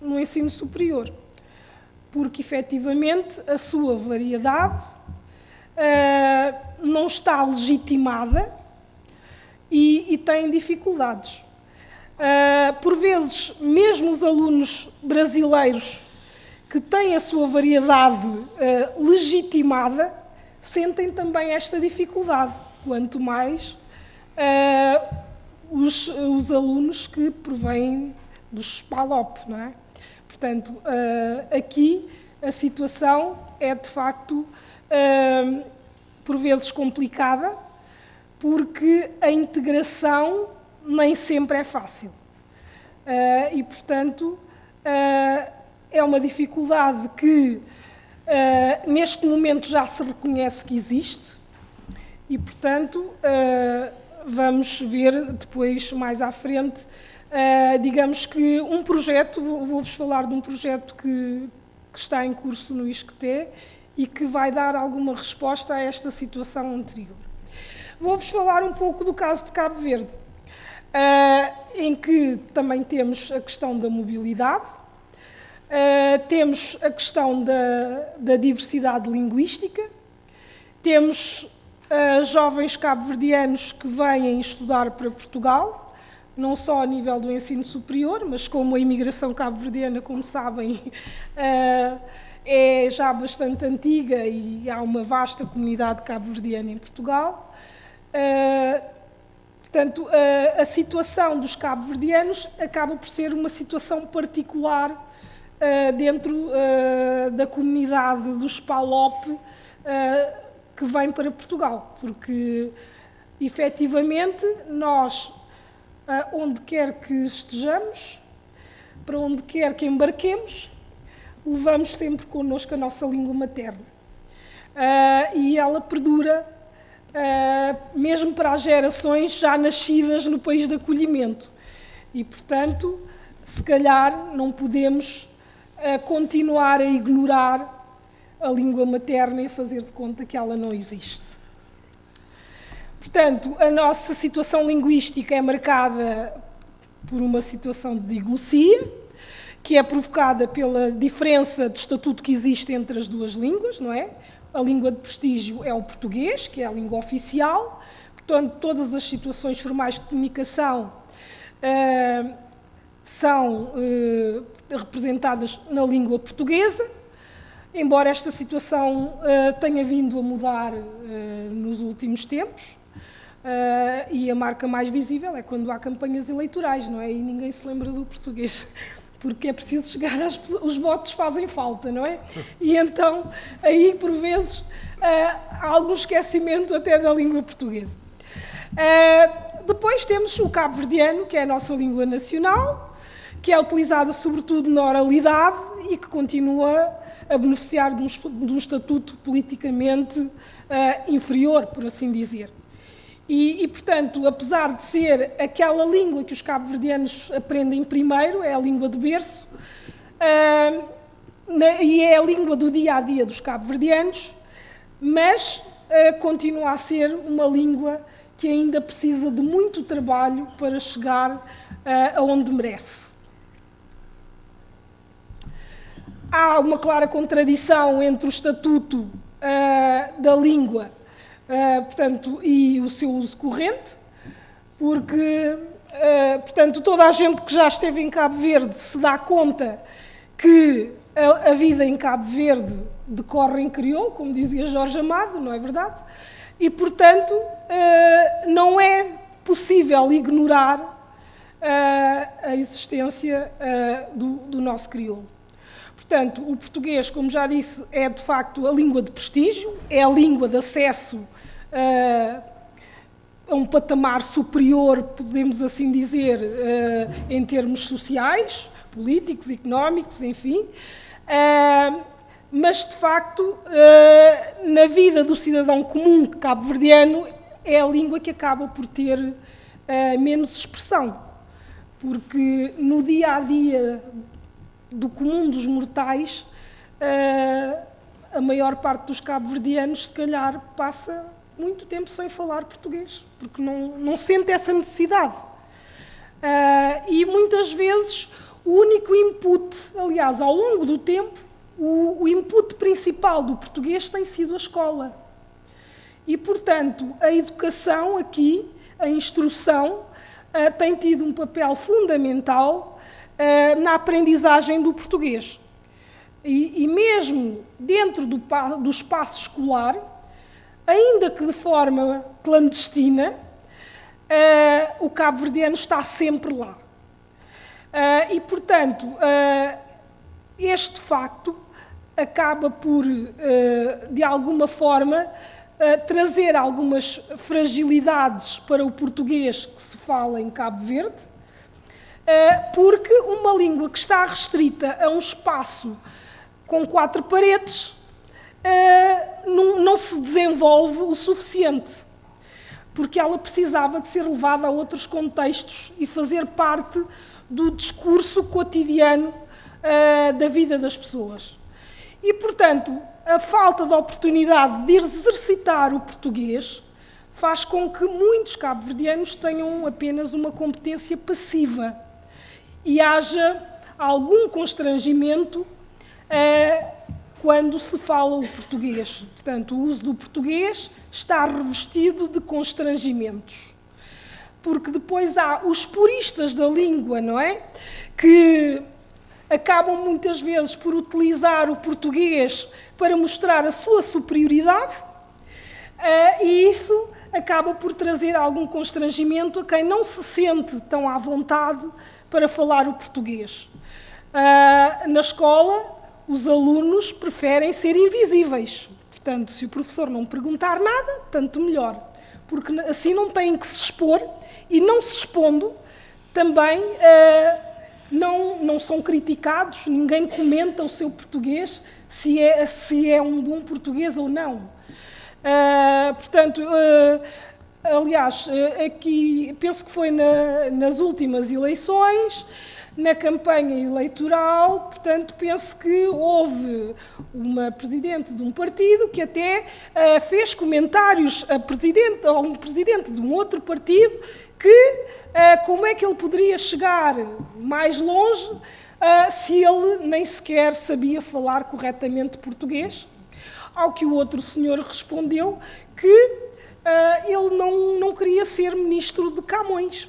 no ensino superior, porque efetivamente a sua variedade não está legitimada e tem dificuldades. Por vezes, mesmo os alunos brasileiros que têm a sua variedade legitimada, sentem também esta dificuldade, quanto mais os alunos que provêm dos PALOP, não é? Portanto, aqui a situação é, de facto, por vezes complicada, porque a integração nem sempre é fácil. E, portanto, é uma dificuldade que, neste momento, já se reconhece que existe e, portanto, vamos ver depois, mais à frente, digamos que um projeto, vou-vos falar de um projeto que está em curso no ISCTE e que vai dar alguma resposta a esta situação anterior. Vou-vos falar um pouco do caso de Cabo Verde, em que também temos a questão da mobilidade, temos a questão da diversidade linguística, temos jovens cabo-verdianos que vêm estudar para Portugal, não só a nível do ensino superior, mas como a imigração cabo-verdiana, como sabem, é já bastante antiga e há uma vasta comunidade cabo-verdiana em Portugal. Portanto, a situação dos cabo-verdianos acaba por ser uma situação particular dentro da comunidade dos PALOP que vem para Portugal, porque, efetivamente, nós, onde quer que estejamos, para onde quer que embarquemos, levamos sempre connosco a nossa língua materna. E ela perdura, mesmo para as gerações já nascidas no país de acolhimento. E, portanto, se calhar não podemos continuar a ignorar a língua materna e fazer de conta que ela não existe. Portanto, a nossa situação linguística é marcada por uma situação de diglossia, que é provocada pela diferença de estatuto que existe entre as duas línguas, não é? A língua de prestígio é o português, que é a língua oficial, portanto, todas as situações formais de comunicação são representadas na língua portuguesa, embora esta situação tenha vindo a mudar nos últimos tempos, e a marca mais visível é quando há campanhas eleitorais, não é? E ninguém se lembra do português, porque é preciso chegar às pessoas, os votos fazem falta, não é? E então, aí, por vezes, há algum esquecimento até da língua portuguesa. Depois temos o cabo-verdiano, que é a nossa língua nacional, que é utilizada sobretudo na oralidade e que continua a beneficiar de um estatuto politicamente inferior, por assim dizer. E, portanto, apesar de ser aquela língua que os cabo-verdianos aprendem primeiro, é a língua de berço, e é a língua do dia-a-dia dos cabo-verdianos, mas continua a ser uma língua que ainda precisa de muito trabalho para chegar aonde merece. Há uma clara contradição entre o estatuto da língua, portanto, e o seu uso corrente, porque, portanto, toda a gente que já esteve em Cabo Verde se dá conta que a vida em Cabo Verde decorre em crioulo, como dizia Jorge Amado, não é verdade? E, portanto, não é possível ignorar a existência do nosso crioulo. Portanto, o português, como já disse, é de facto a língua de prestígio, é a língua de acesso a um patamar superior, podemos assim dizer, em termos sociais, políticos, económicos, enfim. Mas, de facto, na vida do cidadão comum cabo-verdiano, é a língua que acaba por ter menos expressão, porque no dia-a-dia do comum dos mortais, a maior parte dos cabo-verdianos, se calhar, passa muito tempo sem falar português, porque não sente essa necessidade. E muitas vezes o único input, aliás, ao longo do tempo, o input principal do português tem sido a escola. E, portanto, a educação aqui, a instrução, tem tido um papel fundamental na aprendizagem do português. E mesmo dentro do espaço escolar, ainda que de forma clandestina, o cabo-verdiano está sempre lá. E, portanto, este facto acaba por, de alguma forma, trazer algumas fragilidades para o português que se fala em Cabo Verde, porque uma língua que está restrita a um espaço com 4 paredes não se desenvolve o suficiente, porque ela precisava de ser levada a outros contextos e fazer parte do discurso cotidiano da vida das pessoas. E, portanto, a falta de oportunidade de exercitar o português faz com que muitos cabo-verdianos tenham apenas uma competência passiva e haja algum constrangimento quando se fala o português. Portanto, o uso do português está revestido de constrangimentos. Porque depois há os puristas da língua, não é? Que acabam muitas vezes por utilizar o português para mostrar a sua superioridade, e isso acaba por trazer algum constrangimento a quem não se sente tão à vontade para falar o português. Na escola, os alunos preferem ser invisíveis. Portanto, se o professor não perguntar nada, tanto melhor, porque assim não têm que se expor, e não se expondo, também não são criticados, ninguém comenta o seu português, se é um bom português ou não. Portanto, aliás, aqui penso que foi nas últimas eleições, na campanha eleitoral, portanto, penso que houve uma presidente de um partido que até fez comentários a um presidente de um outro partido que como é que ele poderia chegar mais longe se ele nem sequer sabia falar corretamente português, ao que o outro senhor respondeu que ele não queria ser ministro de Camões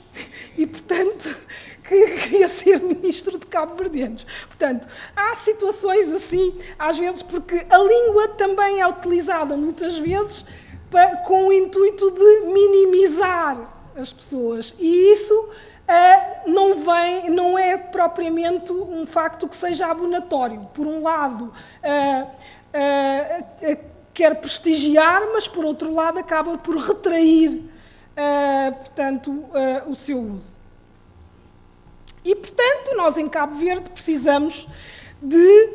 e, portanto, que queria ser ministro de cabo-verdianos. Portanto, há situações assim, às vezes, porque a língua também é utilizada muitas vezes com o intuito de minimizar as pessoas. E isso não é propriamente um facto que seja abonatório. Por um lado, quer prestigiar, mas por outro lado acaba por retrair, portanto, o seu uso. E, portanto, nós em Cabo Verde precisamos de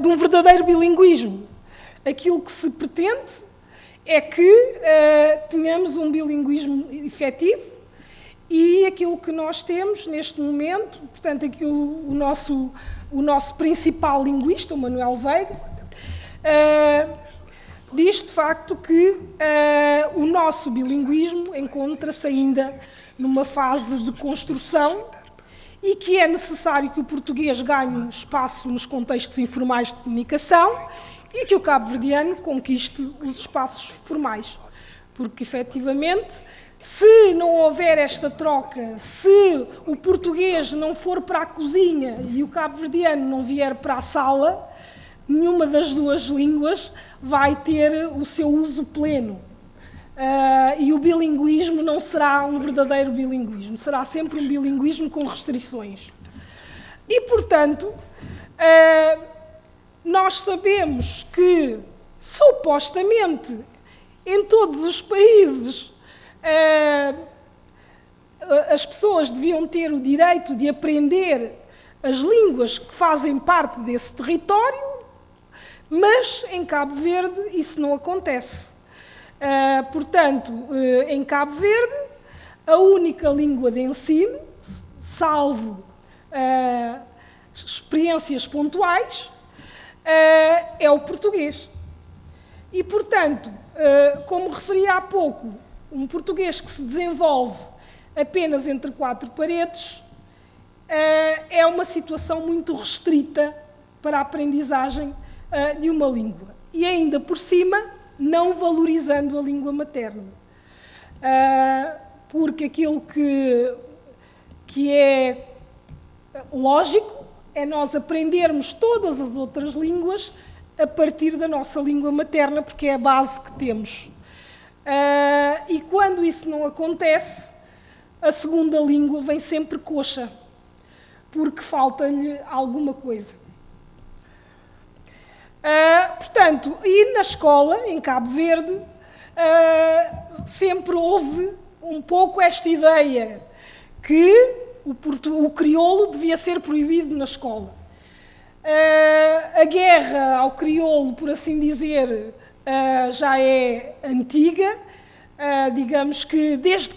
um verdadeiro bilinguismo. Aquilo que se pretende é que tenhamos um bilinguismo efetivo e aquilo que nós temos neste momento, portanto, aqui o nosso principal linguista, o Manuel Veiga, diz de facto que o nosso bilinguismo encontra-se ainda numa fase de construção e que é necessário que o português ganhe espaço nos contextos informais de comunicação e que o cabo-verdiano conquiste os espaços formais. Porque, efetivamente, se não houver esta troca, se o português não for para a cozinha e o cabo-verdiano não vier para a sala, nenhuma das duas línguas vai ter o seu uso pleno. E o bilinguismo não será um verdadeiro bilinguismo, será sempre um bilinguismo com restrições. E, portanto, nós sabemos que, supostamente, em todos os países, as pessoas deviam ter o direito de aprender as línguas que fazem parte desse território, mas em Cabo Verde isso não acontece. Portanto, em Cabo Verde, a única língua de ensino, salvo experiências pontuais, é o português. E, portanto, como referi há pouco, um português que se desenvolve apenas entre 4 paredes é uma situação muito restrita para a aprendizagem de uma língua. E ainda por cima, não valorizando a língua materna. Porque aquilo que é lógico é nós aprendermos todas as outras línguas a partir da nossa língua materna, porque é a base que temos. E quando isso não acontece, a segunda língua vem sempre coxa, porque falta-lhe alguma coisa. Portanto, e na escola, em Cabo Verde, sempre houve um pouco esta ideia que o crioulo devia ser proibido na escola. A guerra ao crioulo, por assim dizer, já é antiga. Digamos que desde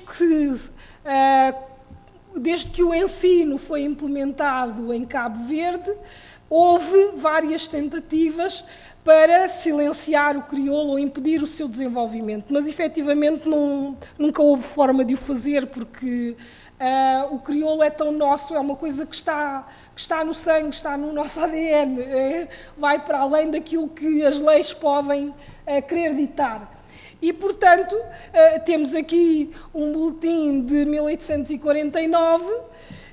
que o ensino foi implementado em Cabo Verde, houve várias tentativas para silenciar o crioulo ou impedir o seu desenvolvimento, mas efetivamente nunca houve forma de o fazer, porque o crioulo é tão nosso, é uma coisa que está no sangue, está no nosso ADN, vai para além daquilo que as leis podem querer ditar. E, portanto, temos aqui um boletim de 1849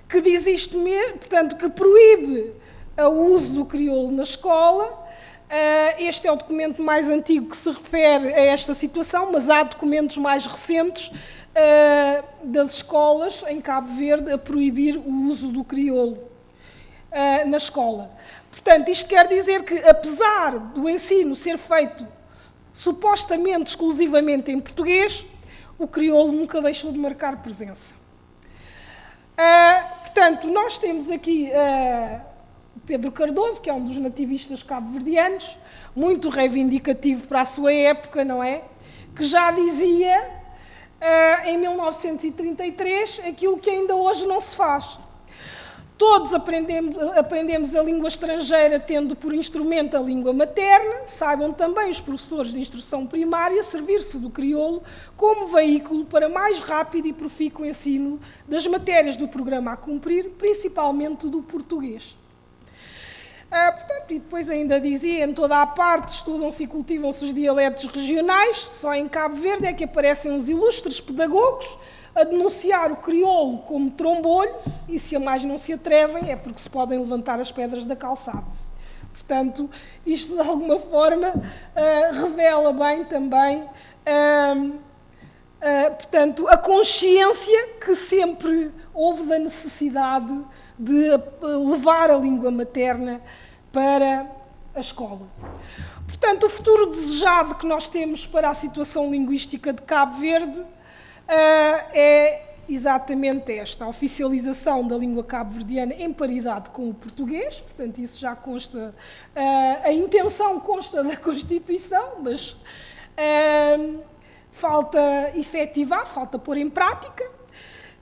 que diz isto mesmo, portanto, que proíbe o uso do crioulo na escola. Este é o documento mais antigo que se refere a esta situação, mas há documentos mais recentes das escolas em Cabo Verde a proibir o uso do crioulo na escola. Portanto, isto quer dizer que, apesar do ensino ser feito supostamente exclusivamente em português, o crioulo nunca deixou de marcar presença. Portanto, nós temos aqui Pedro Cardoso, que é um dos nativistas cabo-verdianos, muito reivindicativo para a sua época, não é? Que já dizia, em 1933, aquilo que ainda hoje não se faz. Todos aprendemos a língua estrangeira tendo por instrumento a língua materna. Saibam também os professores de instrução primária servir-se do crioulo como veículo para mais rápido e profícuo ensino das matérias do programa a cumprir, principalmente do português. Portanto, e depois ainda dizia, em toda a parte estudam-se e cultivam-se os dialetos regionais, só em Cabo Verde é que aparecem os ilustres pedagogos a denunciar o crioulo como trombolho, e se a mais não se atrevem é porque se podem levantar as pedras da calçada. Portanto, isto de alguma forma revela bem também portanto, a consciência que sempre houve da necessidade de levar a língua materna para a escola. Portanto, o futuro desejado que nós temos para a situação linguística de Cabo Verde é exatamente esta, a oficialização da língua cabo-verdiana em paridade com o português. Portanto, isso já consta, a intenção consta da Constituição, mas falta efetivar, falta pôr em prática.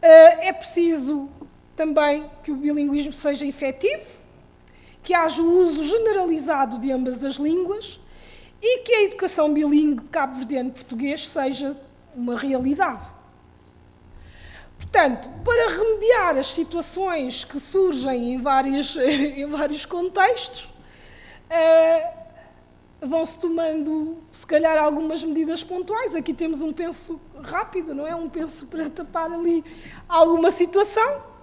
É preciso também que o bilinguismo seja efetivo, que haja o uso generalizado de ambas as línguas e que a educação bilingue cabo-verdiano-português seja uma realidade. Portanto, para remediar as situações que surgem em vários contextos, vão-se tomando, se calhar, algumas medidas pontuais. Aqui temos um penso rápido, não é? Um penso para tapar ali alguma situação.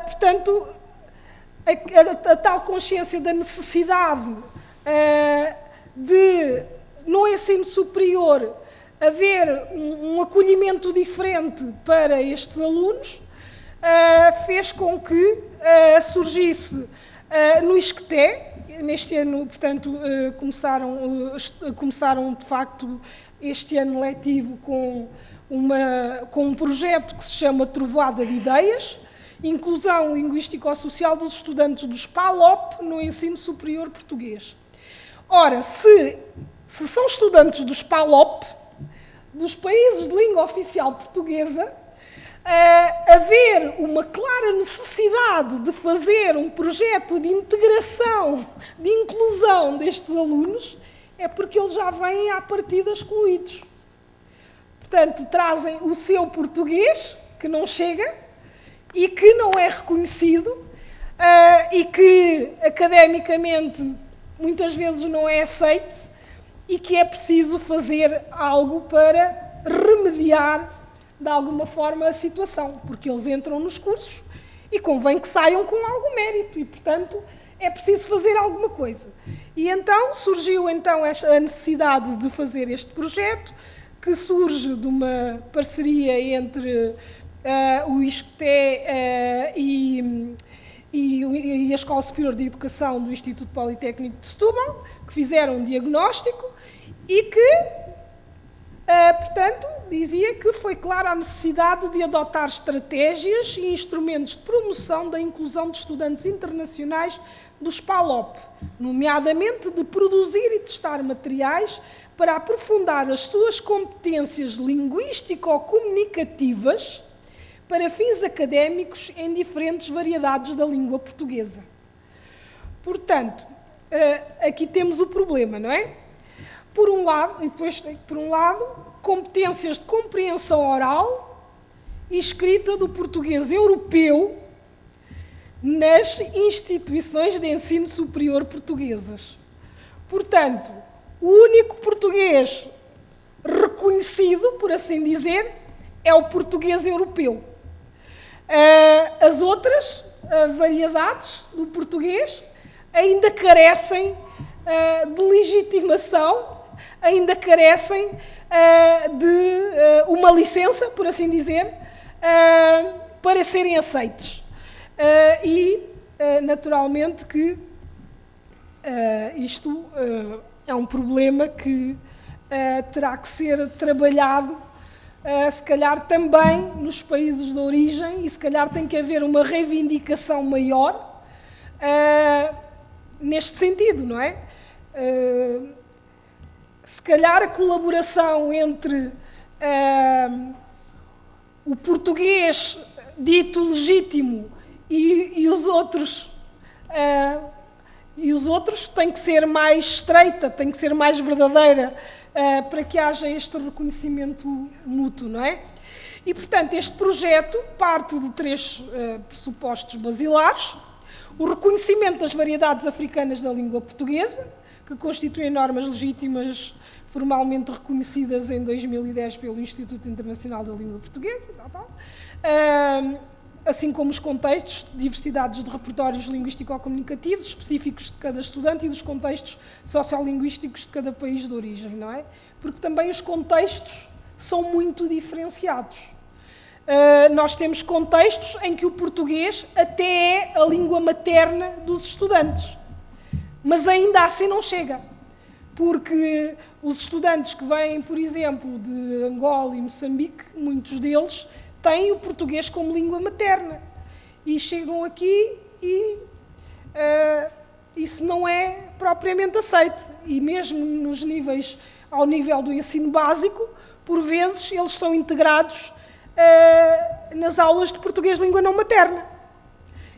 Portanto, a tal consciência da necessidade de, no ensino superior, haver um acolhimento diferente para estes alunos, fez com que surgisse no Isqueté, neste ano, portanto, começaram de facto este ano letivo com um projeto que se chama Trovoada de Ideias, inclusão linguístico-social dos estudantes dos PALOP no ensino superior português. Ora, se são estudantes dos PALOP, dos países de língua oficial portuguesa, haver uma clara necessidade de fazer um projeto de integração, de inclusão destes alunos, é porque eles já vêm à partida excluídos. Portanto, trazem o seu português, que não chega, e que não é reconhecido, e que academicamente muitas vezes não é aceito, e que é preciso fazer algo para remediar de alguma forma a situação, porque eles entram nos cursos e convém que saiam com algum mérito e, portanto, é preciso fazer alguma coisa. E então surgiu então a necessidade de fazer este projeto, que surge de uma parceria entre o ISCTE e a Escola Superior de Educação do Instituto Politécnico de Setúbal, que fizeram um diagnóstico e que, portanto, dizia que foi clara a necessidade de adotar estratégias e instrumentos de promoção da inclusão de estudantes internacionais dos PALOP, nomeadamente de produzir e testar materiais para aprofundar as suas competências linguístico-comunicativas para fins académicos em diferentes variedades da língua portuguesa. Portanto, aqui temos o problema, não é? Por um lado, competências de compreensão oral e escrita do português europeu nas instituições de ensino superior portuguesas. Portanto, o único português reconhecido, por assim dizer, é o português europeu. As outras variedades do português ainda carecem de legitimação, ainda carecem de uma licença, por assim dizer, para serem aceites. Naturalmente que isto é um problema que terá que ser trabalhado, se calhar também nos países de origem, e se calhar tem que haver uma reivindicação maior neste sentido, não é? Se calhar a colaboração entre o português dito legítimo e os outros tem que ser mais estreita, tem que ser mais verdadeira, para que haja este reconhecimento mútuo, não é? E, portanto, este projeto parte de 3 pressupostos basilares: o reconhecimento das variedades africanas da língua portuguesa, que constituem normas legítimas formalmente reconhecidas em 2010 pelo Instituto Internacional da Língua Portuguesa, assim como os contextos, diversidades de repertórios linguístico-comunicativos específicos de cada estudante e dos contextos sociolinguísticos de cada país de origem, não é? Porque também os contextos são muito diferenciados. Nós temos contextos em que o português até é a língua materna dos estudantes, mas ainda assim não chega, porque os estudantes que vêm, por exemplo, de Angola e Moçambique, muitos deles têm o português como língua materna e chegam aqui e isso não é propriamente aceito. E mesmo nos níveis, ao nível do ensino básico, por vezes eles são integrados nas aulas de português língua não materna.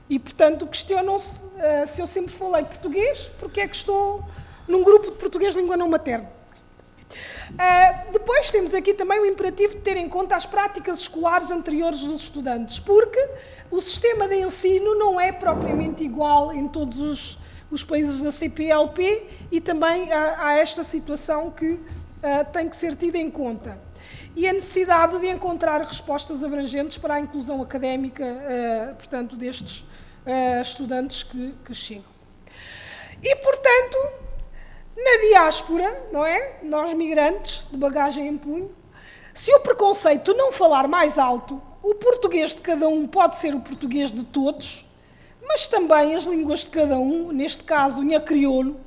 E, portanto, questionam-se se eu sempre falei português, porque é que estou num grupo de português língua não materna. Depois temos aqui também o imperativo de ter em conta as práticas escolares anteriores dos estudantes, porque o sistema de ensino não é propriamente igual em todos os países da CPLP e também há esta situação que tem que ser tida em conta. E a necessidade de encontrar respostas abrangentes para a inclusão académica, portanto, destes estudantes que chegam. E, portanto, na diáspora, não é? Nós migrantes, de bagagem em punho, se o preconceito não falar mais alto, o português de cada um pode ser o português de todos, mas também as línguas de cada um, neste caso, o crioulo,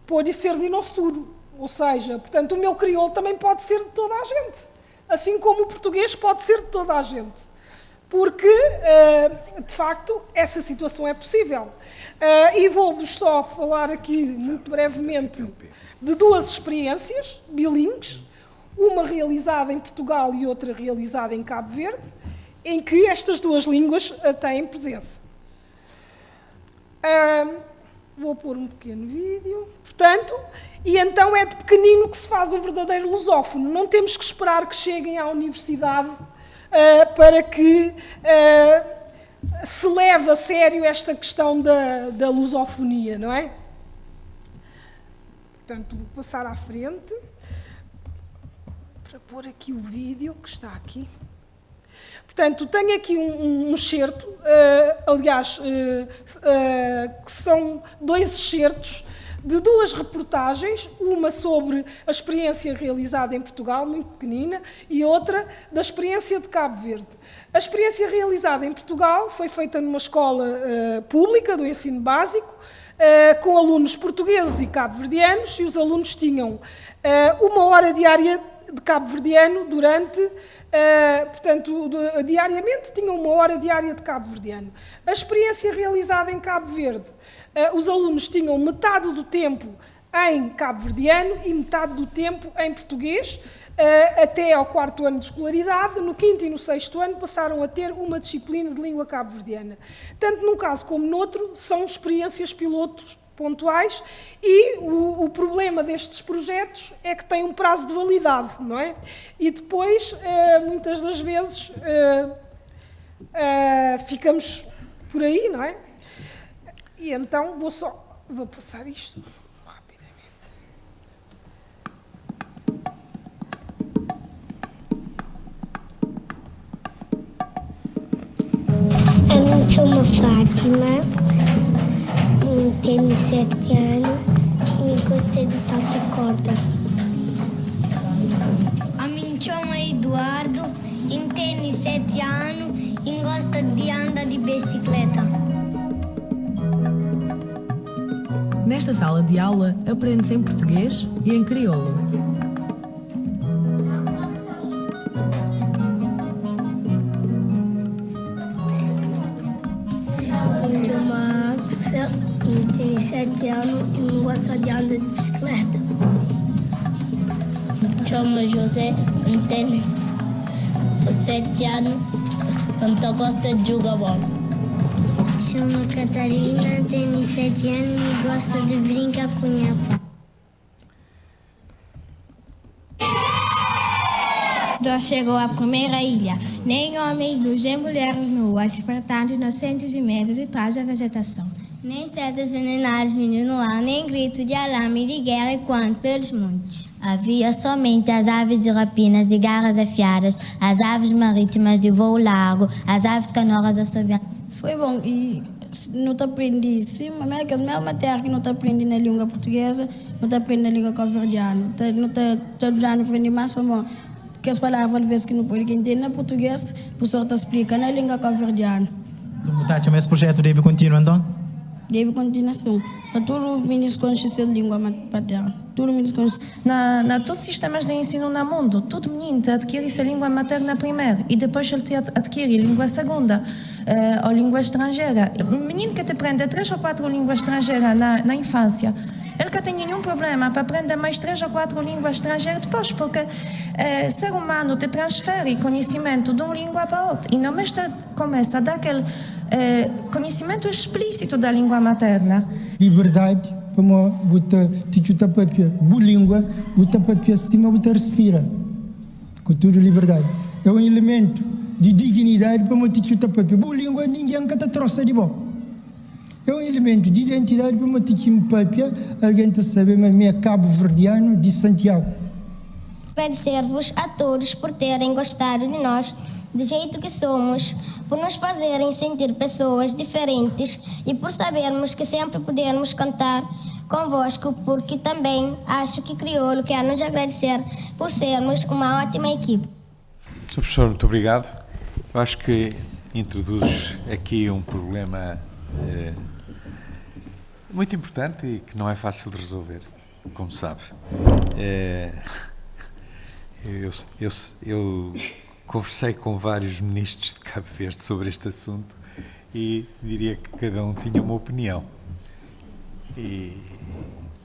pode ser de nós tudo. Ou seja, portanto, o meu crioulo também pode ser de toda a gente, assim como o português pode ser de toda a gente. Porque, de facto, essa situação é possível. E vou-vos só falar aqui, muito brevemente, de 2 experiências bilíngues, uma realizada em Portugal e outra realizada em Cabo Verde, em que estas 2 línguas têm presença. Vou pôr um pequeno vídeo. Portanto, e então é de pequenino que se faz um verdadeiro lusófono. Não temos que esperar que cheguem à universidade para que se leve a sério esta questão da lusofonia, não é? Portanto, vou passar à frente para pôr aqui o vídeo que está aqui. Portanto, tenho aqui um excerto, aliás, que são 2 excertos de 2 reportagens, uma sobre a experiência realizada em Portugal, muito pequenina, e outra da experiência de Cabo Verde. A experiência realizada em Portugal foi feita numa escola pública do ensino básico, com alunos portugueses e cabo-verdianos, e os alunos tinham 1 hora diária de cabo-verdiano durante, portanto, diariamente tinham 1 hora diária de cabo-verdiano. A experiência realizada em Cabo Verde, os alunos tinham metade do tempo em cabo-verdiano e metade do tempo em português, até ao 4º ano de escolaridade. No 5º e no 6º ano passaram a ter uma disciplina de língua cabo-verdiana. Tanto num caso como noutro, são experiências pilotos pontuais, e o problema destes projetos é que têm um prazo de validade, não é? E depois, muitas das vezes, ficamos por aí, não é? E então vou passar isto rapidamente. Eu me chamo Fátima, tenho 7 anos e gostei de saltar corda. A mim chamo Eduardo, tenho 7 anos e gosto de andar de bicicleta. Nesta sala de aula aprende-se em português e em crioulo. Me chamo Axel, tenho 7 anos e gosto de andar de bicicleta. Me chamo José, tenho 7 anos e gosto de jogar bola. Chamo Catarina, tenho 7 anos e gosto de brincar com minha pai. Já chegou a primeira ilha. Nem homens, luz, nem mulheres nuas, despertando inocentes de medo de trás da vegetação. Nem setas venenadas vindo no ar, nem grito de alarme de guerra ecoando pelos montes. Havia somente as aves de rapinas de garras afiadas, as aves marítimas de voo largo, as aves canoras assobiando. Foi bom e não te aprendi, sim, mas é que as mesmas matérias que não te aprendi na língua portuguesa, não te aprendi na língua cabo-verdiana. Não te já não aprendi mais para mim, que as palavras às vezes que não pode entender na português, o professor te explica na língua cabo-verdiana. Então, está chamando esse projeto deve continuar então? Deve continuação. Para todo o ministro conhece língua materna. Todo ministro conhece. Na todos os sistemas de ensino no mundo, todo menino adquire essa língua materna primeiro e depois ele adquire língua segunda ou língua estrangeira. O menino que te aprende 3 ou 4 línguas estrangeiras na infância, ele não tem nenhum problema para aprender mais 3 ou 4 línguas estrangeiras depois, porque ser humano te transfere conhecimento de uma língua para outra e não mesmo começa a dar aquele conhecimento explícito da língua materna. Liberdade, para botar tichuta papia, boa língua, botar papia acima, botar respira. Cultura liberdade. É um elemento de dignidade para tichuta papia. Boa língua, ninguém que te trouxe de bom. É um elemento de identidade para tichuta papia, alguém te sabe, mas é cabo-verdiano de Santiago. Agradecer-vos a todos por terem gostado de nós, do jeito que somos, por nos fazerem sentir pessoas diferentes e por sabermos que sempre podemos contar convosco, porque também acho que Crioulo quer nos agradecer por sermos uma ótima equipe. Sr. Professor, muito obrigado. Eu acho que introduz aqui um problema muito importante e que não é fácil de resolver, como sabe. Eu conversei com vários ministros de Cabo Verde sobre este assunto e diria que cada um tinha uma opinião. E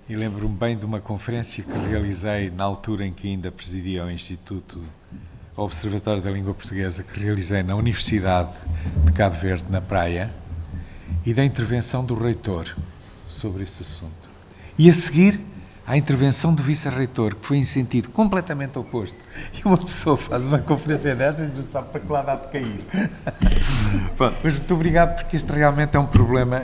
lembro-me bem de uma conferência que realizei na altura em que ainda presidia o Instituto, o Observatório da Língua Portuguesa, que realizei na Universidade de Cabo Verde, na Praia, e da intervenção do reitor sobre esse assunto. E a seguir, à intervenção do vice-reitor, que foi em sentido completamente oposto. E uma pessoa faz uma conferência desta e não sabe para que lado há de cair. Bom, mas muito obrigado, porque este realmente é um problema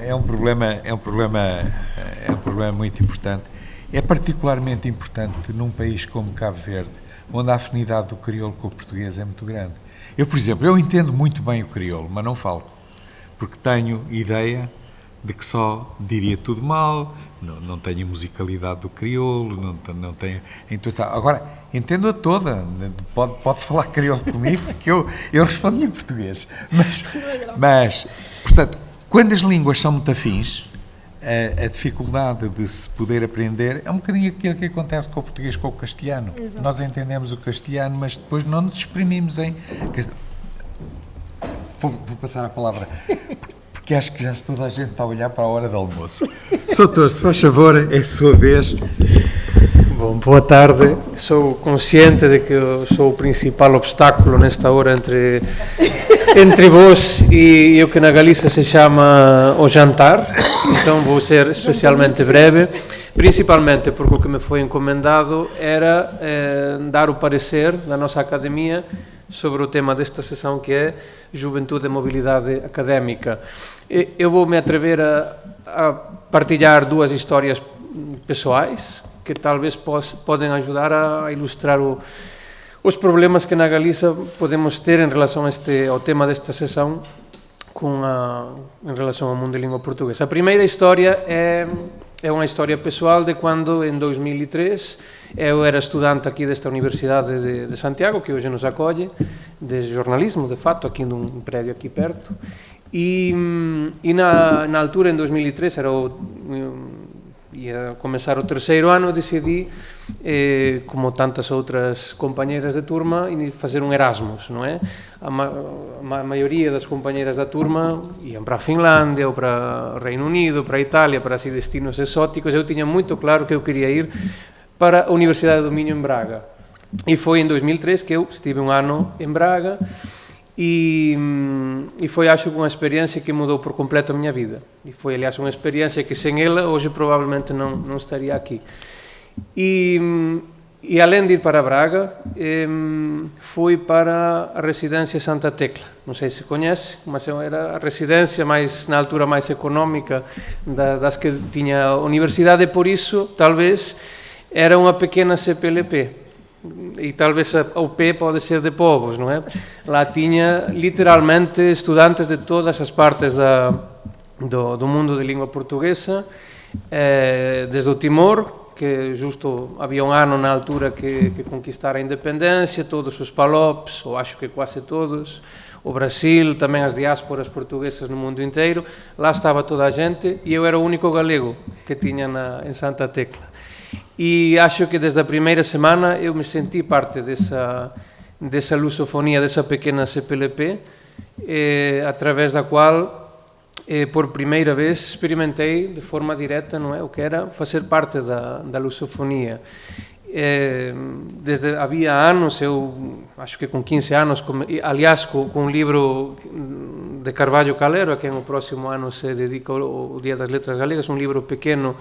muito importante. É particularmente importante num país como Cabo Verde, onde a afinidade do crioulo com o português é muito grande. Eu, por exemplo, eu entendo muito bem o crioulo, mas não falo, porque tenho ideia de que só diria tudo mal, não tem a musicalidade do crioulo, não tem a intuição. Agora, entendo-a toda, pode falar crioulo comigo, que eu respondo em português. Mas, portanto, quando as línguas são muito afins, a dificuldade de se poder aprender é um bocadinho aquilo que acontece com o português, com o castelhano. Exato. Nós entendemos o castelhano, mas depois não nos exprimimos em... Vou passar a palavra, porque acho que já toda a gente está a olhar para a hora do almoço. Soutor, se faz favor, é a sua vez. Bom, boa tarde. Sou consciente de que eu sou o principal obstáculo nesta hora entre vós e o que na Galícia se chama o jantar, então vou ser especialmente breve, principalmente porque o que me foi encomendado era dar o parecer da nossa academia sobre o tema desta sessão, que é Juventude e Mobilidade Académica. Eu vou me atrever a partilhar duas histórias pessoais que talvez podem ajudar a ilustrar os problemas que na Galiza podemos ter em relação ao tema desta sessão em relação ao mundo de língua portuguesa. A primeira história é uma história pessoal de quando, em 2003, eu era estudante aqui desta Universidade de Santiago, que hoje nos acolhe, de jornalismo, de fato, aqui num prédio aqui perto. E na altura, em 2003, ia começar o terceiro ano, decidi, como tantas outras companheiras de turma, fazer um Erasmus, não é? A maioria das companheiras da turma iam para a Finlândia, ou para o Reino Unido, para a Itália, para esses destinos exóticos. Eu tinha muito claro que eu queria ir para a Universidade do Minho, em Braga. E foi em 2003 que eu estive um ano em Braga, e foi, acho, uma experiência que mudou por completo a minha vida. E foi, aliás, uma experiência que sem ela hoje provavelmente não estaria aqui. E além de ir para Braga, fui para a residência Santa Tecla. Não sei se conhece, mas era a residência na altura mais económica das que tinha a universidade, e por isso, talvez, era uma pequena CPLP. E talvez a UP pode ser de povos, não é? Lá tinha literalmente estudantes de todas as partes do mundo de língua portuguesa, desde o Timor, que justo havia um ano na altura que conquistara a independência, todos os PALOPs, ou acho que quase todos, o Brasil, também as diásporas portuguesas no mundo inteiro. Lá estava toda a gente e eu era o único galego que tinha em Santa Tecla. E acho que desde a primeira semana eu me senti parte dessa lusofonia, dessa pequena CPLP, através da qual, por primeira vez, experimentei de forma direta, não é, o que era fazer parte da lusofonia. Havia anos, eu acho que com 15 anos, aliás, com um livro de Carvalho Calero, a quem no próximo ano se dedica o Dia das Letras Galegas, um livro pequeno,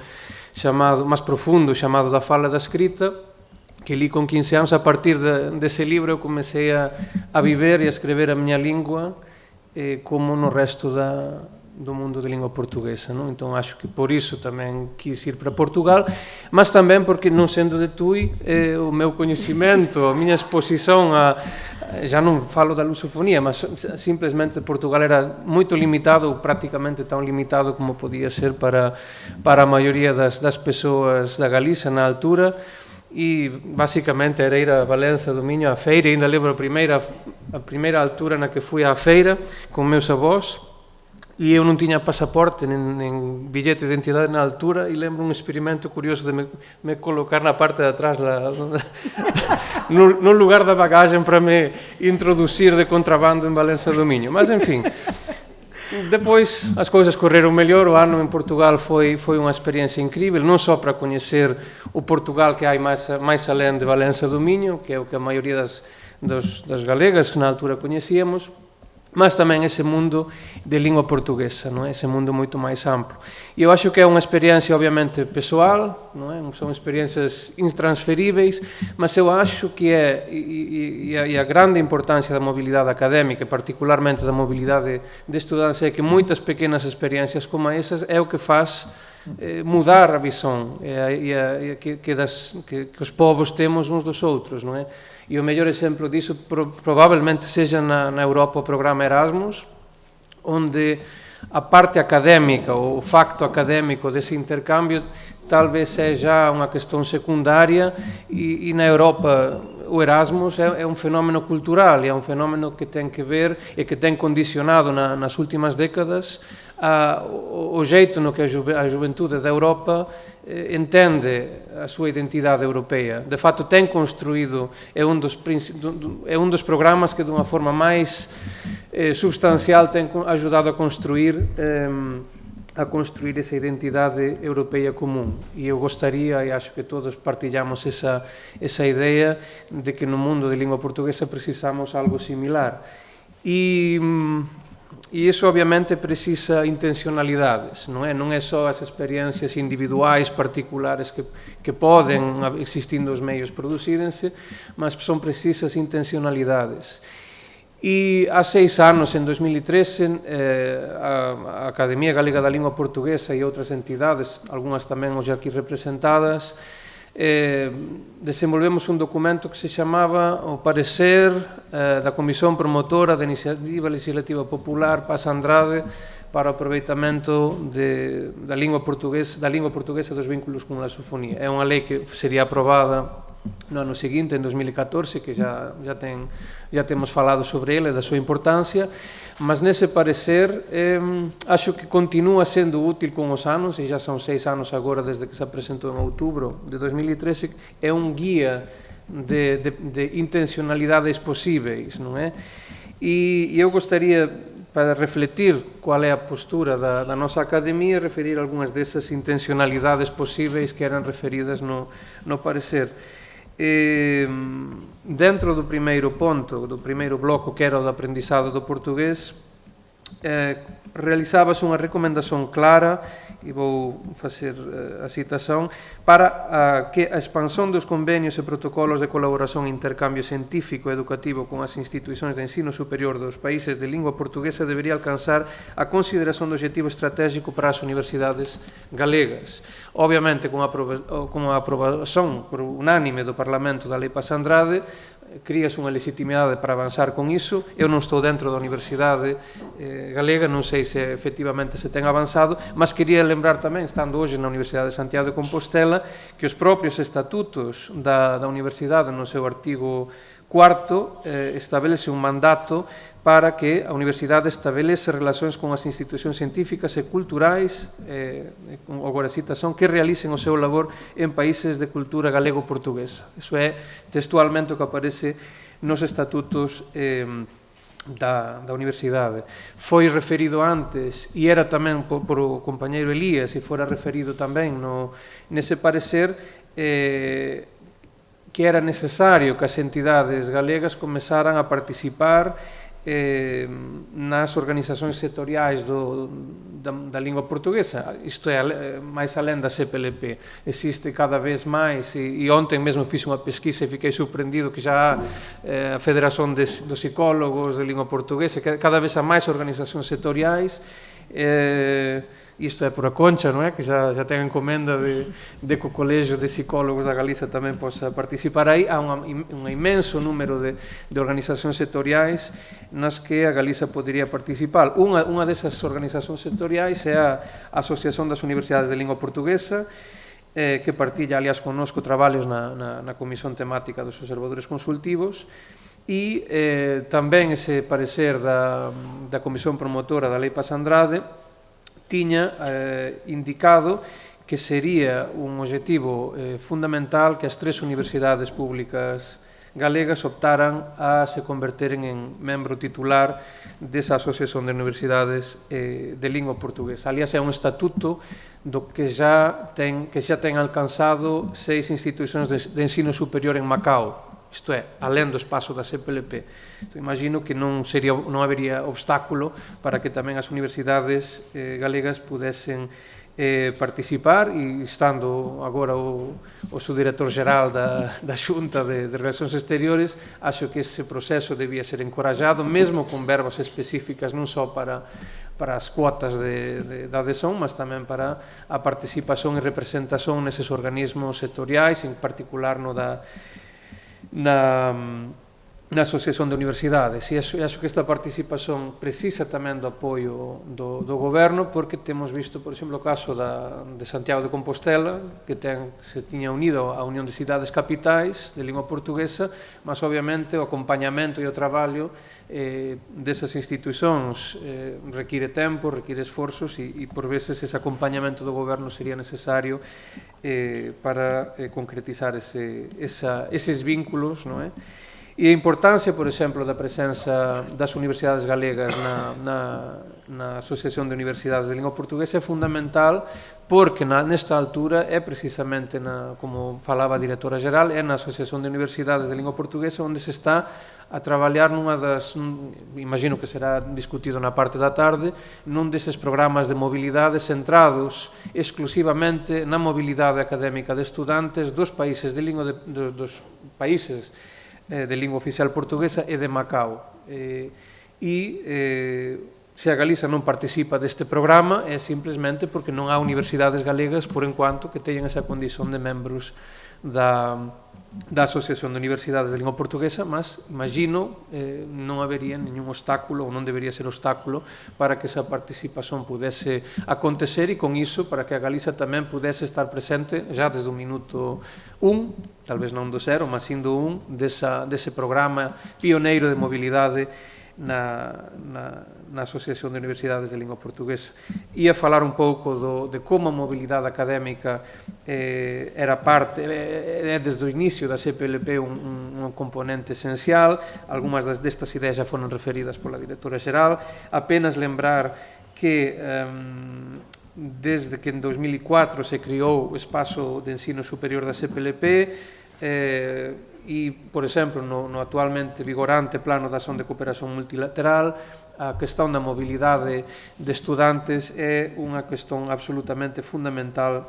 mais profundo, chamado Da Fala da Escrita, que li com 15 anos. A partir desse livro eu comecei a viver e a escrever a minha língua como no resto do mundo de língua portuguesa, não? Então acho que por isso também quis ir para Portugal, mas também porque, não sendo de Tui, o meu conhecimento, a minha exposição já não falo da lusofonia, mas simplesmente Portugal era muito limitado, ou praticamente tão limitado como podia ser para a maioria das pessoas da Galícia na altura, e basicamente era ir a Valença do Minho à feira. E ainda lembro a primeira altura na que fui à feira com meus avós, e eu não tinha passaporte nem bilhete de identidade na altura, e lembro um experimento curioso de me colocar na parte de atrás no lugar da bagagem para me introduzir de contrabando em Valença do Minho. Mas enfim, depois as coisas correram melhor. O ano em Portugal foi uma experiência incrível, não só para conhecer o Portugal que há mais além de Valença do Minho, que é o que a maioria das galegas que na altura conhecíamos, mas também esse mundo de língua portuguesa, não é? Esse mundo muito mais amplo. E eu acho que é uma experiência, obviamente, pessoal, não é? São experiências intransferíveis, mas eu acho que e a grande importância da mobilidade académica, particularmente da mobilidade de estudantes, é que muitas pequenas experiências como essas é o que faz mudar a visão que os povos temos uns dos outros, não é? E o melhor exemplo disso provavelmente seja na Europa o programa Erasmus, onde a parte académica, o facto académico desse intercâmbio, talvez seja uma questão secundária, e na Europa o Erasmus é um fenómeno cultural, é um fenómeno que tem que ver e que tem condicionado nas últimas décadas o jeito no que a juventude da Europa entende a sua identidade europeia. De fato, tem construído, é um dos programas que de uma forma mais substancial tem ajudado a construir essa identidade europeia comum. E eu gostaria, e acho que todos partilhamos essa ideia, de que no mundo de língua portuguesa precisamos algo similar. E isso, obviamente, precisa intencionalidades, não é só as experiências individuais, particulares, que podem, existindo os meios, produzirem-se, mas são precisas intencionalidades. E há 6 anos, em 2013, a Academia Galega da Língua Portuguesa e outras entidades, algumas também hoje aqui representadas, desenvolvemos um documento que se chamava o Parecer da Comissão Promotora da Iniciativa Legislativa Popular Paz Andrade para o aproveitamento da língua portuguesa dos vínculos com a lusofonia. É uma lei que seria aprovada no ano seguinte, em 2014, que já temos falado sobre ela e da sua importância, mas nesse parecer acho que continua sendo útil com os anos, e já são 6 anos agora desde que se apresentou em outubro de 2013, é um guia de intencionalidades possíveis, não é? E eu gostaria, para refletir qual é a postura da nossa academia, referir algumas dessas intencionalidades possíveis que eram referidas no parecer. Dentro do primeiro ponto, do primeiro bloco, que era o do aprendizado do português, realizava-se uma recomendação clara, e vou fazer a citação, para que a expansão dos convênios e protocolos de colaboração e intercâmbio científico e educativo com as instituições de ensino superior dos países de língua portuguesa deveria alcançar a consideração de objetivo estratégico para as universidades galegas. Obviamente, com a aprovação por unânime do Parlamento da Lei Paz Andrade, cria-se unha legitimidade para avanzar con iso. Eu non estou dentro da Universidade Galega, non sei se efectivamente se ten avanzado, mas quería lembrar tamén, estando hoxe na Universidade de Santiago de Compostela, que os propios estatutos da Universidade, no seu artigo 4, establece un mandato para que a Universidade estabelece relacións con as institucións científicas e culturais, agora a citación, que realicen o seu labor en países de cultura galego-portuguesa. Iso é textualmente o que aparece nos estatutos da Universidade. Foi referido antes, e era tamén por o compañeiro Elías, e fora referido tamén nese parecer, que era necesario que as entidades galegas comezaran a participar nas organizacións sectoriais da língua portuguesa. Isto é, máis alén da CPLP, existe cada vez máis, e ontem mesmo fiz unha pesquisa e fiquei surprendido que já há a Federación dos Psicólogos de Língua Portuguesa, que cada vez há máis organizacións sectoriais. Isto é por a Concha, non é? Que já ten encomenda de que o Colégio de Psicólogos da Galiza tamén possa participar aí. Há un imenso número de organizacións sectoriais nas que a Galiza podería participar. Unha desas organizacións sectoriais é a Asociación das Universidades de Língua Portuguesa, que partilla, aliás, connosco traballos na Comisión Temática dos Observadores Consultivos, e tamén ese parecer da Comisión Promotora da Lei Paz Andrade tiña indicado que sería un obxectivo fundamental que as 3 universidades públicas galegas optaran a se converteren en membro titular desa Asociación de Universidades de Língua Portuguesa. Aliás, é un estatuto do que já ten alcanzado 6 institucións de ensino superior en Macao. Isto é, alén do espazo da CPLP. Imagino que non habería obstáculo para que tamén as universidades galegas pudesen participar, e estando agora o subdirector geral da Xunta de Relacións Exteriores, acho que ese proceso debía ser encorajado, mesmo con verbas específicas non só para as cuotas de adhesión, mas tamén para a participación e representación neses organismos sectoriais, en particular no na Asociación de Universidades, e acho que esta participación precisa tamén do apoio do goberno, porque temos visto, por exemplo, o caso de Santiago de Compostela, que se tiña unido á Unión de Cidades Capitais de lingua portuguesa, mas obviamente o acompañamento e o traballo desas institucións require tempo, require esforzos, e por veces ese acompañamento do goberno sería necesario para concretizar eses vínculos, non é? E a importancia, por exemplo, da presenza das universidades galegas na Asociación de Universidades de Lingua Portuguesa é fundamental, porque nesta altura é precisamente, como falaba a directora geral, é na Asociación de Universidades de Lingua Portuguesa onde se está a traballar nunha das, imagino que será discutido na parte da tarde, nun deses programas de mobilidade centrados exclusivamente na mobilidade académica de estudantes dos países de lingua dos países de lingua oficial portuguesa e de Macao. Se a Galiza non participa deste programa é simplesmente porque non há universidades galegas, por enquanto, que teñen esa condición de membros da Asociación de Universidades de Lingua Portuguesa, mas imagino non habería ningún obstáculo, ou non debería ser obstáculo, para que esa participación pudese acontecer, e con iso para que a Galiza tamén pudese estar presente já desde o minuto 1, talvez non do 0, mas sim do 1, dese programa pioneiro de mobilidade na Asociación de Universidades de Lingua Portuguesa. Ia falar un pouco de como a mobilidade académica era parte, desde o inicio da CPLP un componente esencial. Algúmas destas ideas já foron referidas pola directora xeral. Apenas lembrar que desde que en 2004 se criou o espazo de ensino superior da CPLP, e, por exemplo, no actualmente vigorante Plano de Acción de Cooperación Multilateral, a questão da mobilidade de estudantes é unha questão absolutamente fundamental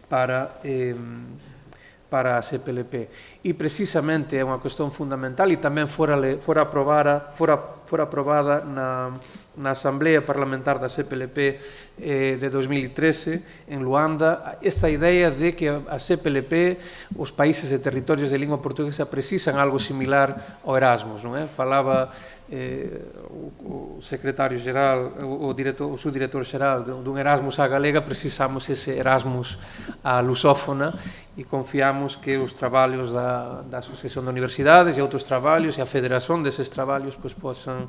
para a CPLP. E, precisamente, é unha questão fundamental, e tamén fora aprobada na Asamblea Parlamentar da CPLP de 2013 en Luanda, esta idea de que a CPLP, os países e territorios de lingua portuguesa precisan algo similar ao Erasmus, non é? Falaba o secretario xeral, o subdirector xeral dun Erasmus á galega. Precisamos ese Erasmus á lusófona, e confiamos que os traballos da Asociación de Universidades e outros traballos e a federación deses traballos posan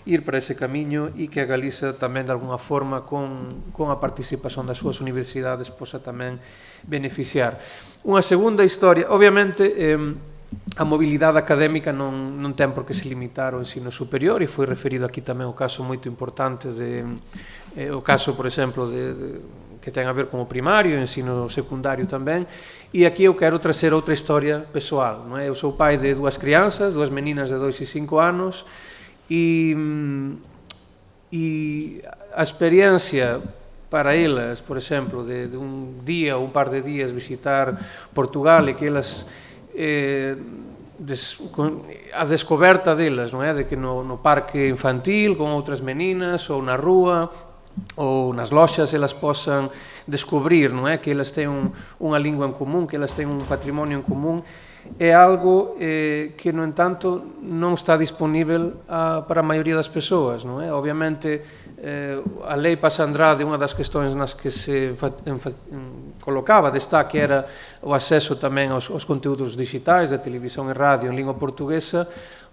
ir para ese camiño, e que a Galiza tamén, de alguna forma, con a participación das súas universidades, posa tamén beneficiar. Unha segunda historia, obviamente, a mobilidade académica non ten por que se limitar ao ensino superior, e foi referido aquí tamén o caso moito importante o caso, por exemplo, que ten a ver con o primario, o ensino secundario tamén. E aquí eu quero trazer outra historia persoal, non é? Eu sou pai de dúas crianzas, dúas meninas de 2 e 5 anos, e a experiencia para elas, por exemplo, de un día ou un par de días visitar Portugal, e que elas a descoberta delas, non é? De que no parque infantil con outras meninas, ou na rúa, ou nas loxas, elas posan descubrir, non é? Que elas teñen unha lingua en común, que elas teñen un patrimonio en común. É algo que, no entanto, non está disponível para a maioría das persoas, non é? Obviamente, a Lei Paz Andrade, unha das questões nas que se colocaba destaque era o acceso tamén aos conteúdos digitais de televisión e radio en lingua portuguesa.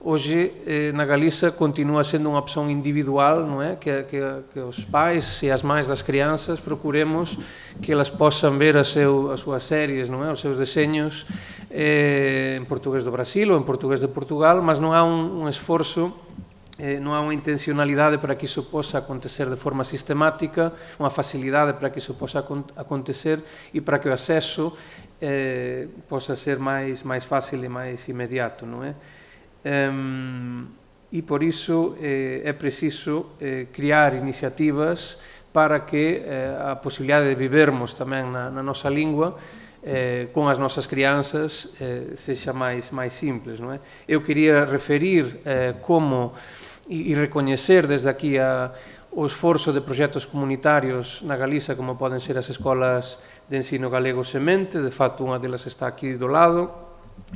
Hoxe, na Galiza, continúa sendo unha opción individual, non é? Que os pais e as mães das crianças procuremos que elas possam ver as súas séries, non é? Os seus deseños en portugués do Brasil ou en portugués de Portugal, mas non há un esforzo, non há unha intencionalidade para que iso possa acontecer de forma sistemática, unha facilidade para que iso possa acontecer, e para que o acceso possa ser máis fácil e máis inmediato, non é? E por iso é preciso criar iniciativas para que a posibilidade de vivermos tamén na nosa lingua con as nosas crianzas sexa máis simples, non é? Eu quería referir como e recoñecer desde aquí o esforzo de proxectos comunitarios na Galiza, como poden ser as escolas de ensino galego semente. De facto, unha delas está aquí do lado,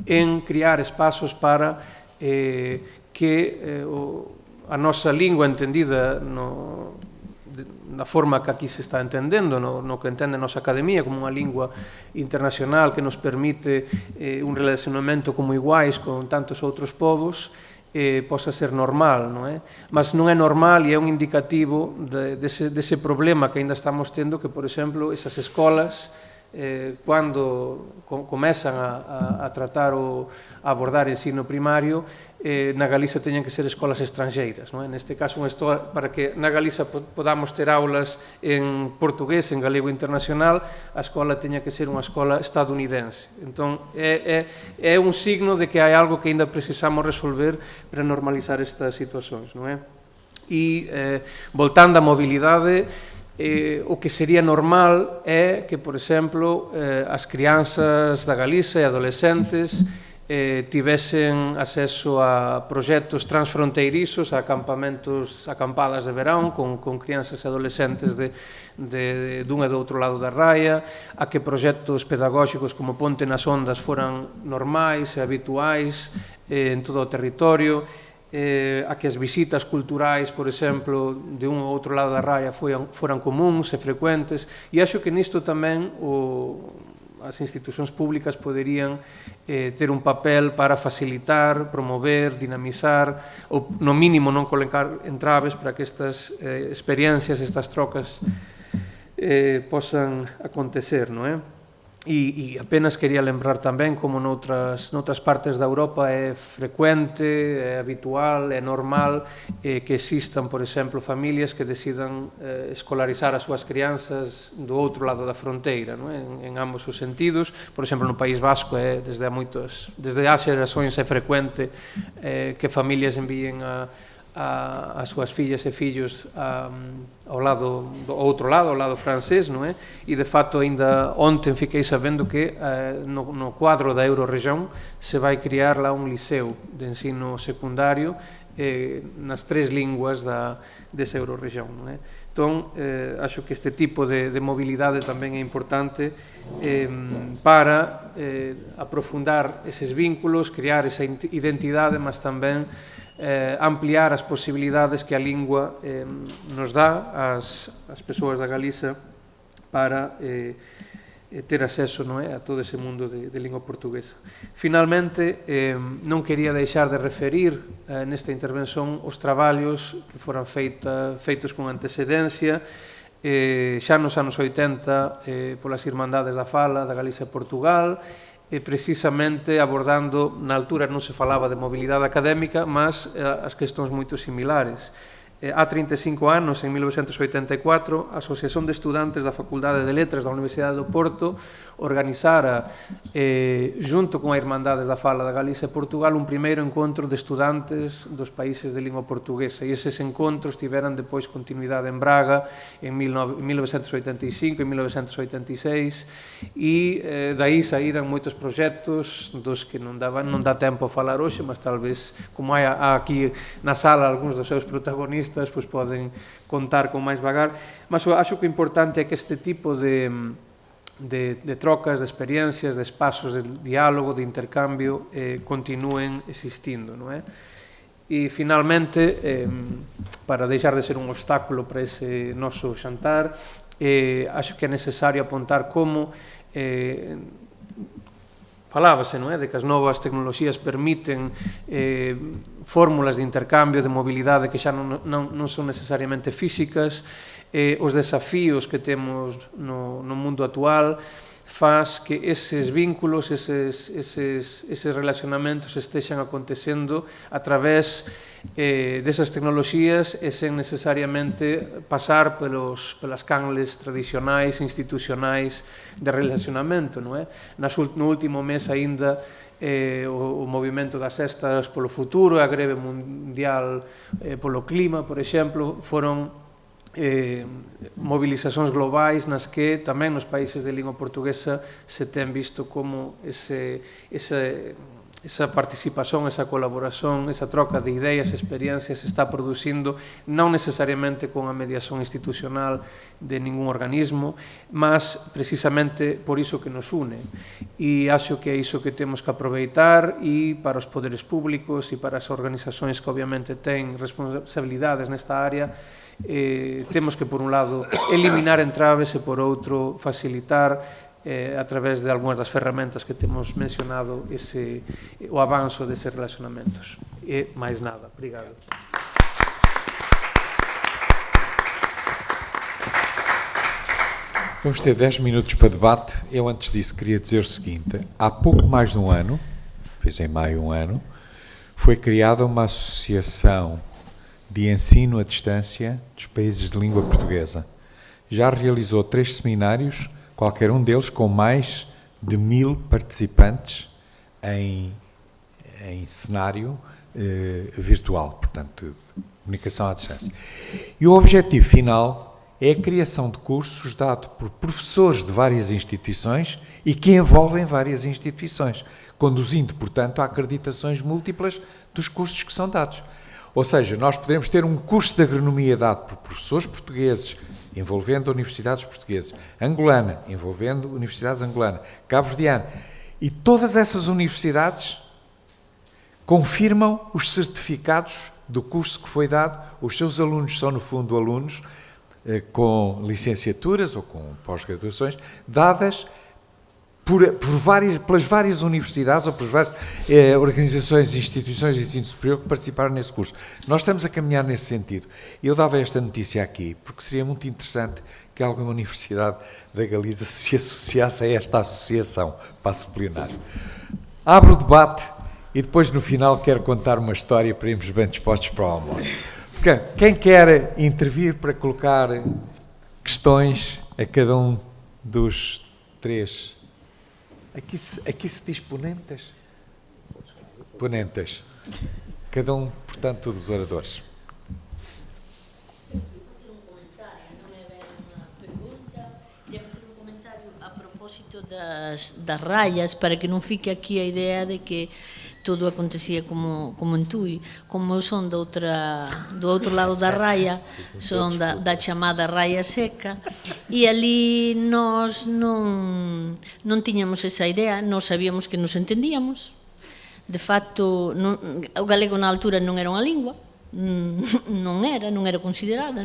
en criar espazos para que a nosa lingua entendida da forma que aquí se está entendendo, no que entende a nosa academia como unha lingua internacional que nos permite un relacionamento como iguais con tantos outros povos, posa ser normal, non é? Mas non é normal e é un indicativo dese problema que ainda estamos tendo, que, por exemplo, esas escolas, cando comezan a tratar ou a abordar ensino primario, na Galiza teñen que ser escolas estranxeiras, non é? Neste caso, para que na Galiza podamos ter aulas en portugués, en galego internacional, a escola teña que ser unha escola estadounidense. Entón, é un signo de que hai algo que ainda precisamos resolver para normalizar estas situacións, non é? E, voltando á mobilidade, o que sería normal é que, por exemplo, as crianzas da Galiza e adolescentes tivesen acceso a proxectos transfronteirizos, a acampadas de verán con crianzas e adolescentes dun e do outro lado da raia, a que proxectos pedagóxicos como Ponte nas Ondas foran normais e habituais en todo o territorio, a que as visitas culturais, por exemplo, de un ou outro lado da raia foran comuns e frecuentes, e acho que nisto tamén as institucións públicas poderían ter un papel para facilitar, promover, dinamizar, ou no mínimo non colocar entraves para que estas experiencias, estas trocas posan acontecer, non é? E apenas quería lembrar tamén como noutras partes da Europa é frecuente, é habitual, é normal que existan, por exemplo, familias que decidan escolarizar as súas crianzas do outro lado da fronteira, en ambos os sentidos. Por exemplo, no País Vasco, desde há xerações é frecuente que familias envíen as súas fillas e fillos ao outro lado, ao lado francés, non é? E, de facto, ainda ontem fiquei sabendo que no cuadro da Euroregión se vai criar lá un liceo de ensino secundario nas 3 linguas desa Euroregión, non é? Entón, acho que este tipo de mobilidade tamén é importante para aprofundar eses vínculos, crear esa identidade, mas tamén ampliar as posibilidades que a lingua nos dá ás persoas da Galiza para ter acceso a todo ese mundo de lingua portuguesa. Finalmente, non quería deixar de referir nesta intervención os traballos que foran feitos con antecedencia xa nos anos 80 polas Irmandades da Fala da Galiza e Portugal, precisamente abordando, na altura non se falaba de mobilidade académica, mas as cuestións moito similares. Há 35 anos, en 1984, a Asociación de Estudantes da Facultade de Letras da Universidade do Porto organizara, junto con a Irmandades da Fala da Galiza e Portugal, un primeiro encontro de estudantes dos países de lingua portuguesa, e eses encontros tiveran depois continuidade en Braga en 1985 e 1986, e daí saíran moitos proxectos dos que non dá tempo a falar hoxe, mas talvez, como hai aquí na sala algúns dos seus protagonistas, pois poden contar con máis vagar, mas acho que o importante é que este tipo de trocas, de experiencias, de espazos de diálogo, de intercambio continúen existindo, non é? E, finalmente, para deixar de ser un obstáculo para ese noso xantar, acho que é necesario apontar como falábase, non é? De que as novas tecnoloxías permiten fórmulas de intercambio, de mobilidade que xa non son necesariamente físicas, os desafíos que temos no mundo actual faz que eses vínculos, eses relacionamentos estexan acontecendo a través desas tecnoloxías e sen necesariamente pasar pelas canles tradicionais, institucionais de relacionamento, non é? No último mes aínda o movimento das Sextas polo Futuro, a greve mundial polo clima, por exemplo, foron movilizacións globais nas que tamén nos países de lingua portuguesa se ten visto como esa participación, esa colaboración, esa troca de ideas, experiencias se está producindo non necesariamente con a mediación institucional de ningún organismo, mas precisamente por iso que nos une. E acho que é iso que temos que aproveitar e para os poderes públicos e para as organizacións que obviamente ten responsabilidades nesta área, temos que por un lado eliminar entraves e por outro facilitar a través de algunhas das ferramentas que temos mencionado o avanzo deses relacionamentos. E máis nada. Obrigado. Vamos ter 10 minutos para debate. Eu, antes disso, queria dizer o seguinte. Há pouco mais de um ano, fez em maio um ano, foi criada uma associação de ensino à distância dos países de língua portuguesa. Já realizou 3 seminários, qualquer um deles com mais de 1000 participantes em cenário virtual, portanto, comunicação à distância. E o objetivo final é a criação de cursos dados por professores de várias instituições e que envolvem várias instituições, conduzindo, portanto, a acreditações múltiplas dos cursos que são dados. Ou seja, nós podemos ter um curso de agronomia dado por professores portugueses, envolvendo universidades portuguesas, angolana, envolvendo universidades angolanas, cabo-verdiana, e todas essas universidades confirmam os certificados do curso que foi dado. Os seus alunos são, no fundo, alunos com licenciaturas ou com pós-graduações dadas pelas várias universidades ou pelas várias organizações e instituições de ensino superior que participaram nesse curso. Nós estamos a caminhar nesse sentido. Eu dava esta notícia aqui porque seria muito interessante que alguma universidade da Galiza se associasse a esta associação para sublinhar. Abro o debate e depois no final quero contar uma história para irmos bem dispostos para o almoço. Quem quer intervir para colocar questões a cada um dos 3? Aqui se diz ponentes? Ponentes. Cada um, portanto, dos oradores. Queria fazer um comentário, não é bem uma pergunta. Queria fazer um comentário a propósito das raias, para que não fique aqui a ideia de que tudo acontecia como em Tui. Como eu son do outro lado da raia, son da chamada raia seca, e ali nós non tiñamos esa idea, nós sabíamos que nos entendíamos. De facto, o galego na altura non era unha lingua, non era considerada,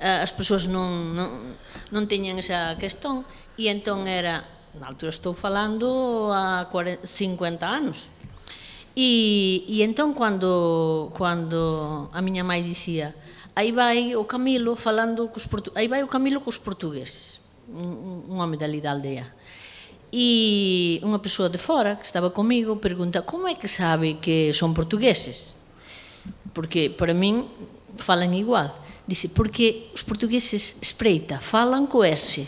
as persoas non tiñan esa questón, e entón era, na altura estou falando a 50 anos, e entón cando a miña mãe dicía aí vai o Camilo falando aí vai o Camilo cos portugueses, un home dali da aldea, e unha persoa de fora que estaba comigo pergunta como é que sabe que son portugueses, porque para min falan igual. Dice, porque os portugueses, espreita, falan co S,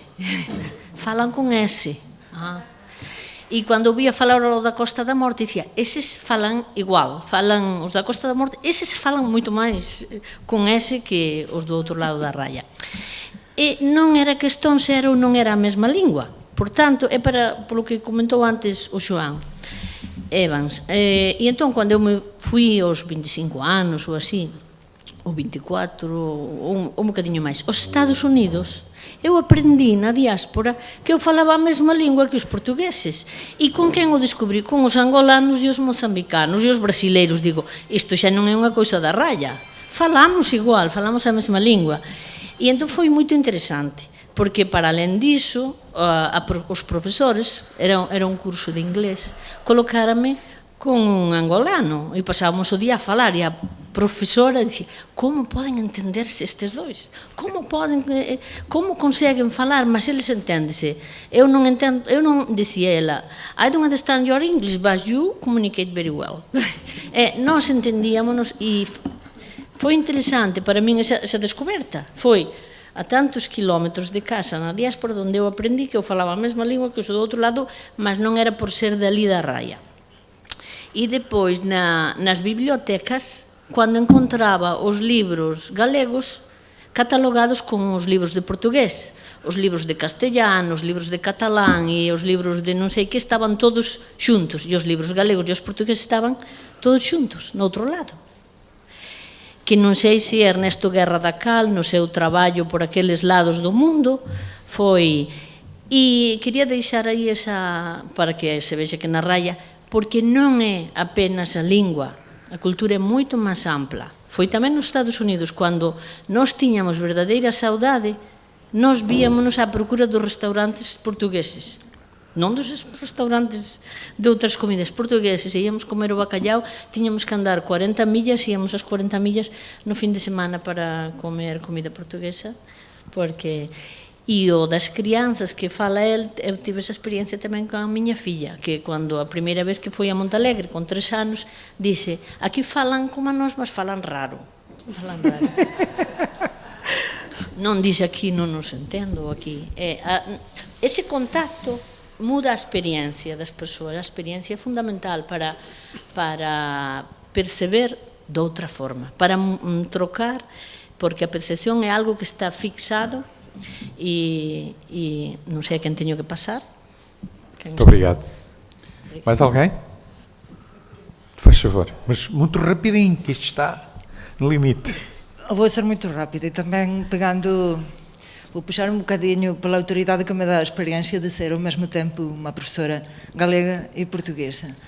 falan con S. E cando ouvía falar o da Costa da Morte, dicía, eses falan igual, falan os da Costa da Morte, eses falan moito máis con ese que os do outro lado da raia. E non era questón se era ou non era a mesma lingua. Por tanto, é polo que comentou antes o Joan Evans. E entón, cando eu me fui aos 25 anos ou así, ou 24, ou un bocadinho máis, aos Estados Unidos, eu aprendi na diáspora que eu falaba a mesma lingua que os portugueses. E con quen o descubrí? Con os angolanos e os mozambicanos e os brasileiros. Digo, isto xa non é unha cousa da raya. Falamos igual, falamos a mesma lingua. E entón foi moito interesante, porque para alén diso, os profesores, era un curso de inglés, colocárame con un angolano e pasábamos o día a falar e a profesora dicía, como poden entenderse estes dois? Como conseguen falar, mas eles enténdese? Eu non entendo, dicía ela, I don't understand your English, but you communicate very well. Nós entendíamonos e foi interesante para min esa descoberta. Foi a tantos kilómetros de casa na diáspora onde eu aprendi que eu falaba a mesma lingua que os do outro lado, mas non era por ser dali da raia. E depois nas bibliotecas, cando encontraba os libros galegos catalogados con os libros de portugués, os libros de castellano, os libros de catalán e os libros de non sei que estaban todos xuntos, e os libros galegos e os portugueses estaban todos xuntos, no outro lado. Que non sei se Ernesto Guerra da Cal, no seu traballo por aqueles lados do mundo, foi... E quería deixar aí esa, para que se vexa que na raya, porque non é apenas a lingua, a cultura é moito máis ampla. Foi tamén nos Estados Unidos, cando nós tiñamos verdadeira saudade, nós víamonos á procura dos restaurantes portugueses, non dos restaurantes de outras comidas portugueses, íamos comer o bacallau, tiñamos que andar 40 millas, íamos as 40 millas no fin de semana para comer comida portuguesa, porque... E o das crianzas que fala el, eu tive esa experiencia tamén con a miña filla, que cando a primeira vez que foi a Montalegre, con 3 anos, dice, aquí falan como a nós, mas falan raro. Falan raro. Non dice aquí, non nos entendo aquí. Ese contacto muda a experiencia das persoas, a experiencia é fundamental para perceber de outra forma, para trocar, porque a percepción é algo que está fixado e non sei a quen teño que pasar. Muito obrigado. Mais alguém? Faz favor, mas muito rapidinho, que isto está no limite. Vou ser muito rápida e também pegando, vou puxar um bocadinho pela autoridade que me dá a experiência de ser ao mesmo tempo uma professora galega e portuguesa.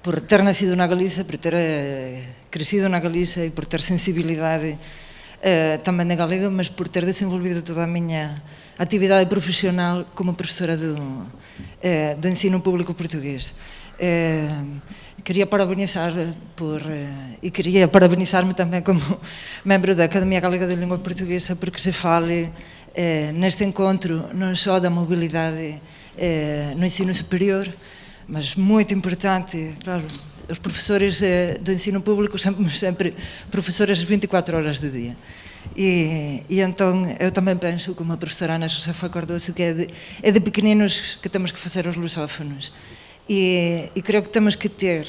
Por ter nascido na Galiza, por ter crescido na Galiza e por ter sensibilidade também na galega, mas por ter desenvolvido toda a minha atividade profissional como professora do ensino público português. Queria parabenizar e queria parabenizar-me também como membro da Academia Galega de Língua Portuguesa, porque se fale neste encontro non só da mobilidade no ensino superior, mas muito importante, claro, os professores do ensino público sempre professores 24 horas do dia. E então eu também penso, como a professora Ana Josefa Cardoso, que é de pequeninos que temos que fazer os lusófonos. E creio que temos que ter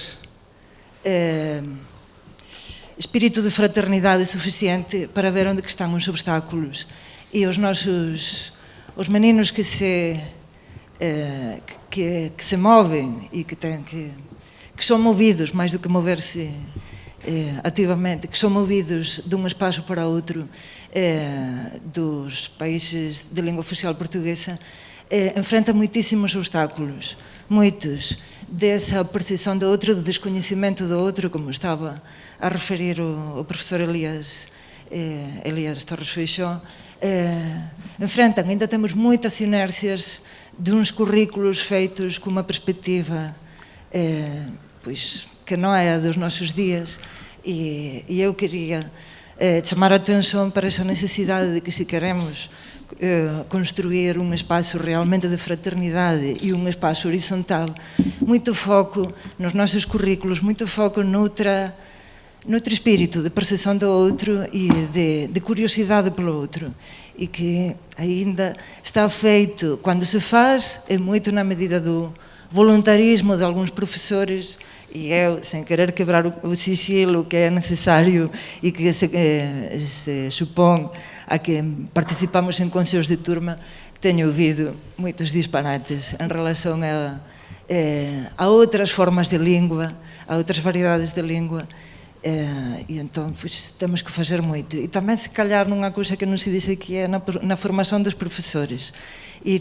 espírito de fraternidade suficiente para ver onde que estão os obstáculos. E os meninos que se movem e que são movidos, mais do que mover-se ativamente, que são movidos de um espaço para outro dos países de língua oficial portuguesa, enfrentam muitíssimos obstáculos, muitos, dessa percepção do outro, do desconhecimento do outro, como estava a referir o professor Elias Torres Feixó, enfrentam, ainda temos muitas inércias de uns currículos feitos com uma perspectiva pois, que não é a dos nossos dias, e eu queria chamar a atenção para essa necessidade de que, se queremos construir um espaço realmente de fraternidade e um espaço horizontal, muito foco nos nossos currículos, muito foco noutro espírito de percepção do outro e de curiosidade pelo outro, e que ainda está feito, quando se faz, é muito na medida do voluntarismo de alguns professores, e eu, sem querer quebrar o sigilo que é necessário e que se supõe a que participamos em conselhos de turma, tenho ouvido muitos disparates em relação a outras formas de língua, a outras variedades de língua, e então pois, temos que fazer muito. E também, se calhar, numa coisa que não se diz aqui, é na formação dos professores e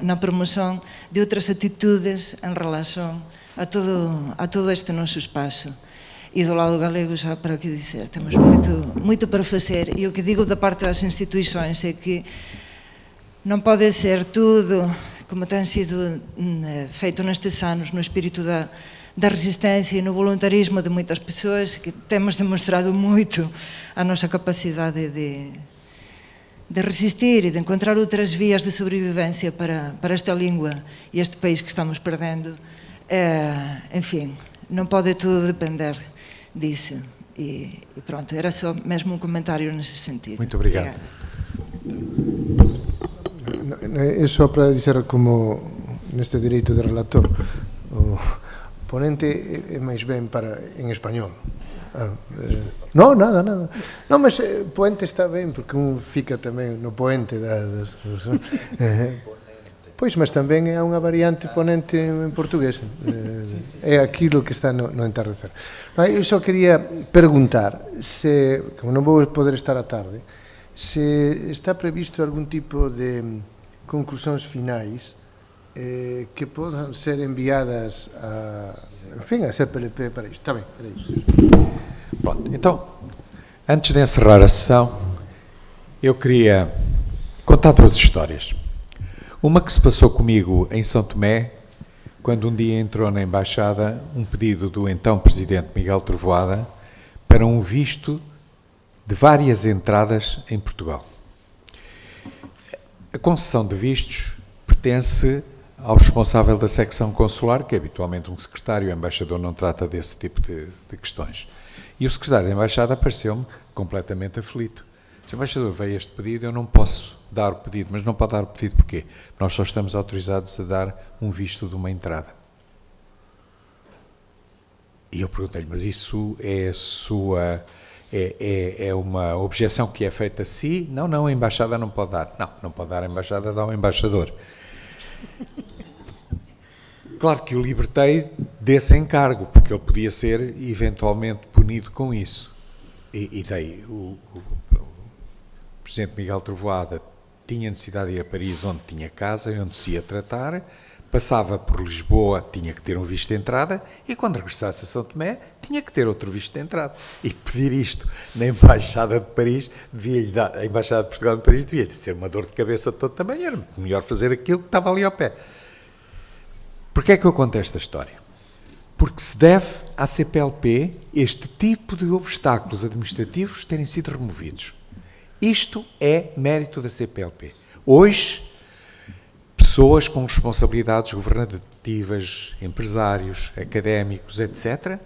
na promoção de outras atitudes em relação a todo este nosso espaço. E do lado galego, já para o que dizer, temos muito para fazer, e o que digo da parte das instituições é que não pode ser tudo como tem sido feito nestes anos, no espírito da resistência e no voluntarismo de muitas pessoas, que temos demonstrado muito a nossa capacidade de resistir e de encontrar outras vias de sobrevivência para esta língua e este país que estamos perdendo. Enfim, não pode tudo depender disso. E pronto, era só mesmo um comentário nesse sentido. Muito obrigado. É só para dizer, como neste direito de relator, o ponente é máis ben en español, Non, nada. Non, mas poente está ben, porque un fica tamén no poente das pois, mas tamén é unha variante ponente en portugués. É aquilo que está no entardecer. Eu só quería preguntar, como non vou poder estar a tarde, se está previsto algún tipo de conclusións finais que podan ser enviadas a CPLP para isto. Está ben, era isto. Pronto, então, antes de encerrar a sessão, eu queria contar duas histórias. Uma que se passou comigo em São Tomé, quando um dia entrou na Embaixada um pedido do então Presidente Miguel Trovoada para um visto de várias entradas em Portugal. A concessão de vistos pertence ao responsável da secção consular, que é habitualmente um secretário, o embaixador não trata desse tipo de questões. E o secretário da Embaixada apareceu-me completamente aflito. Disse: embaixador, veio este pedido, eu não posso dar o pedido. Mas não pode dar o pedido porquê? Nós só estamos autorizados a dar um visto de uma entrada. E eu perguntei-lhe: mas isso é uma objeção que é feita a si? Não, a Embaixada não pode dar. Não pode dar a Embaixada, dá ao embaixador. Claro que o libertei desse encargo, porque ele podia ser eventualmente punido com isso. E daí o Presidente Miguel Trovoada tinha necessidade de ir a Paris, onde tinha casa e onde se ia tratar, passava por Lisboa, tinha que ter um visto de entrada, e quando regressasse a São Tomé, tinha que ter outro visto de entrada. E pedir isto na Embaixada de Paris, a Embaixada de Portugal em Paris devia ser uma dor de cabeça de todo tamanho, era melhor fazer aquilo que estava ali ao pé. Porquê é que eu conto esta história? Porque se deve à CPLP este tipo de obstáculos administrativos terem sido removidos. Isto é mérito da CPLP. Hoje, pessoas com responsabilidades governativas, empresários, académicos, etc.,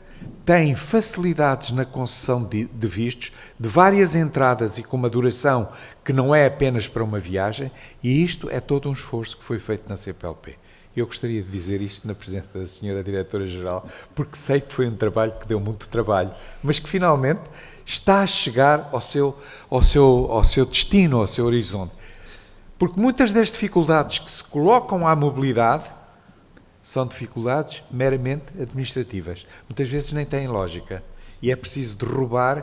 têm facilidades na concessão de vistos, de várias entradas e com uma duração que não é apenas para uma viagem, e isto é todo um esforço que foi feito na CPLP. Eu gostaria de dizer isto na presença da senhora Diretora-Geral, porque sei que foi um trabalho que deu muito trabalho, mas que finalmente está a chegar ao seu destino, ao seu horizonte. Porque muitas das dificuldades que se colocam à mobilidade são dificuldades meramente administrativas. Muitas vezes nem têm lógica. E é preciso derrubar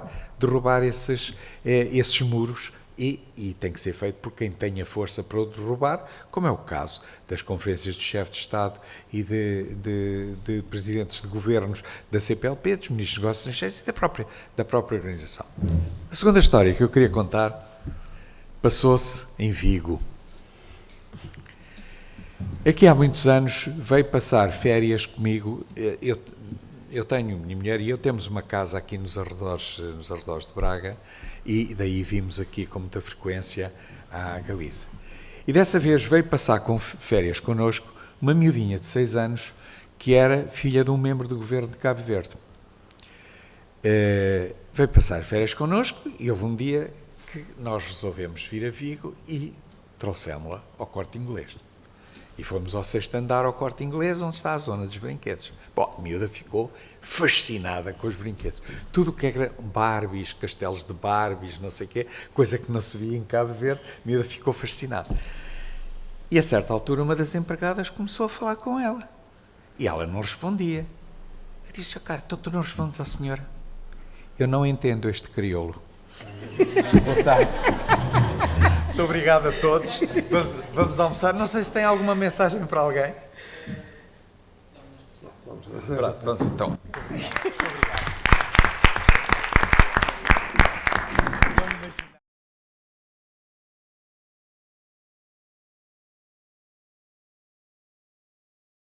esses muros e tem que ser feito por quem tem a força para o derrubar, como é o caso das conferências de chefe de Estado e de presidentes de governos da CPLP, dos ministros dos negócios estrangeiros e da própria organização. A segunda história que eu queria contar passou-se em Vigo. Aqui há muitos anos veio passar férias comigo. Eu tenho, minha mulher e eu temos uma casa aqui nos arredores de Braga, e daí vimos aqui com muita frequência à Galiza. E dessa vez veio passar com férias connosco uma miudinha de 6 anos que era filha de um membro do governo de Cabo Verde. Veio passar férias connosco e houve um dia que nós resolvemos vir a Vigo e trouxemos-la ao Corte Inglês. E fomos ao 6º andar ao Corte Inglês, onde está a zona dos brinquedos. Bom, a miúda ficou fascinada com os brinquedos. Tudo o que era Barbies, castelos de Barbies, não sei o quê, coisa que não se via em Cabo Verde, a miúda ficou fascinada. E a certa altura uma das empregadas começou a falar com ela. E ela não respondia. Eu disse: cara, então tu não respondes à senhora? Eu não entendo este crioulo. Boa tarde. Muito obrigado a todos. Vamos almoçar. Não sei se tem alguma mensagem para alguém. Vamos então. Muito obrigado.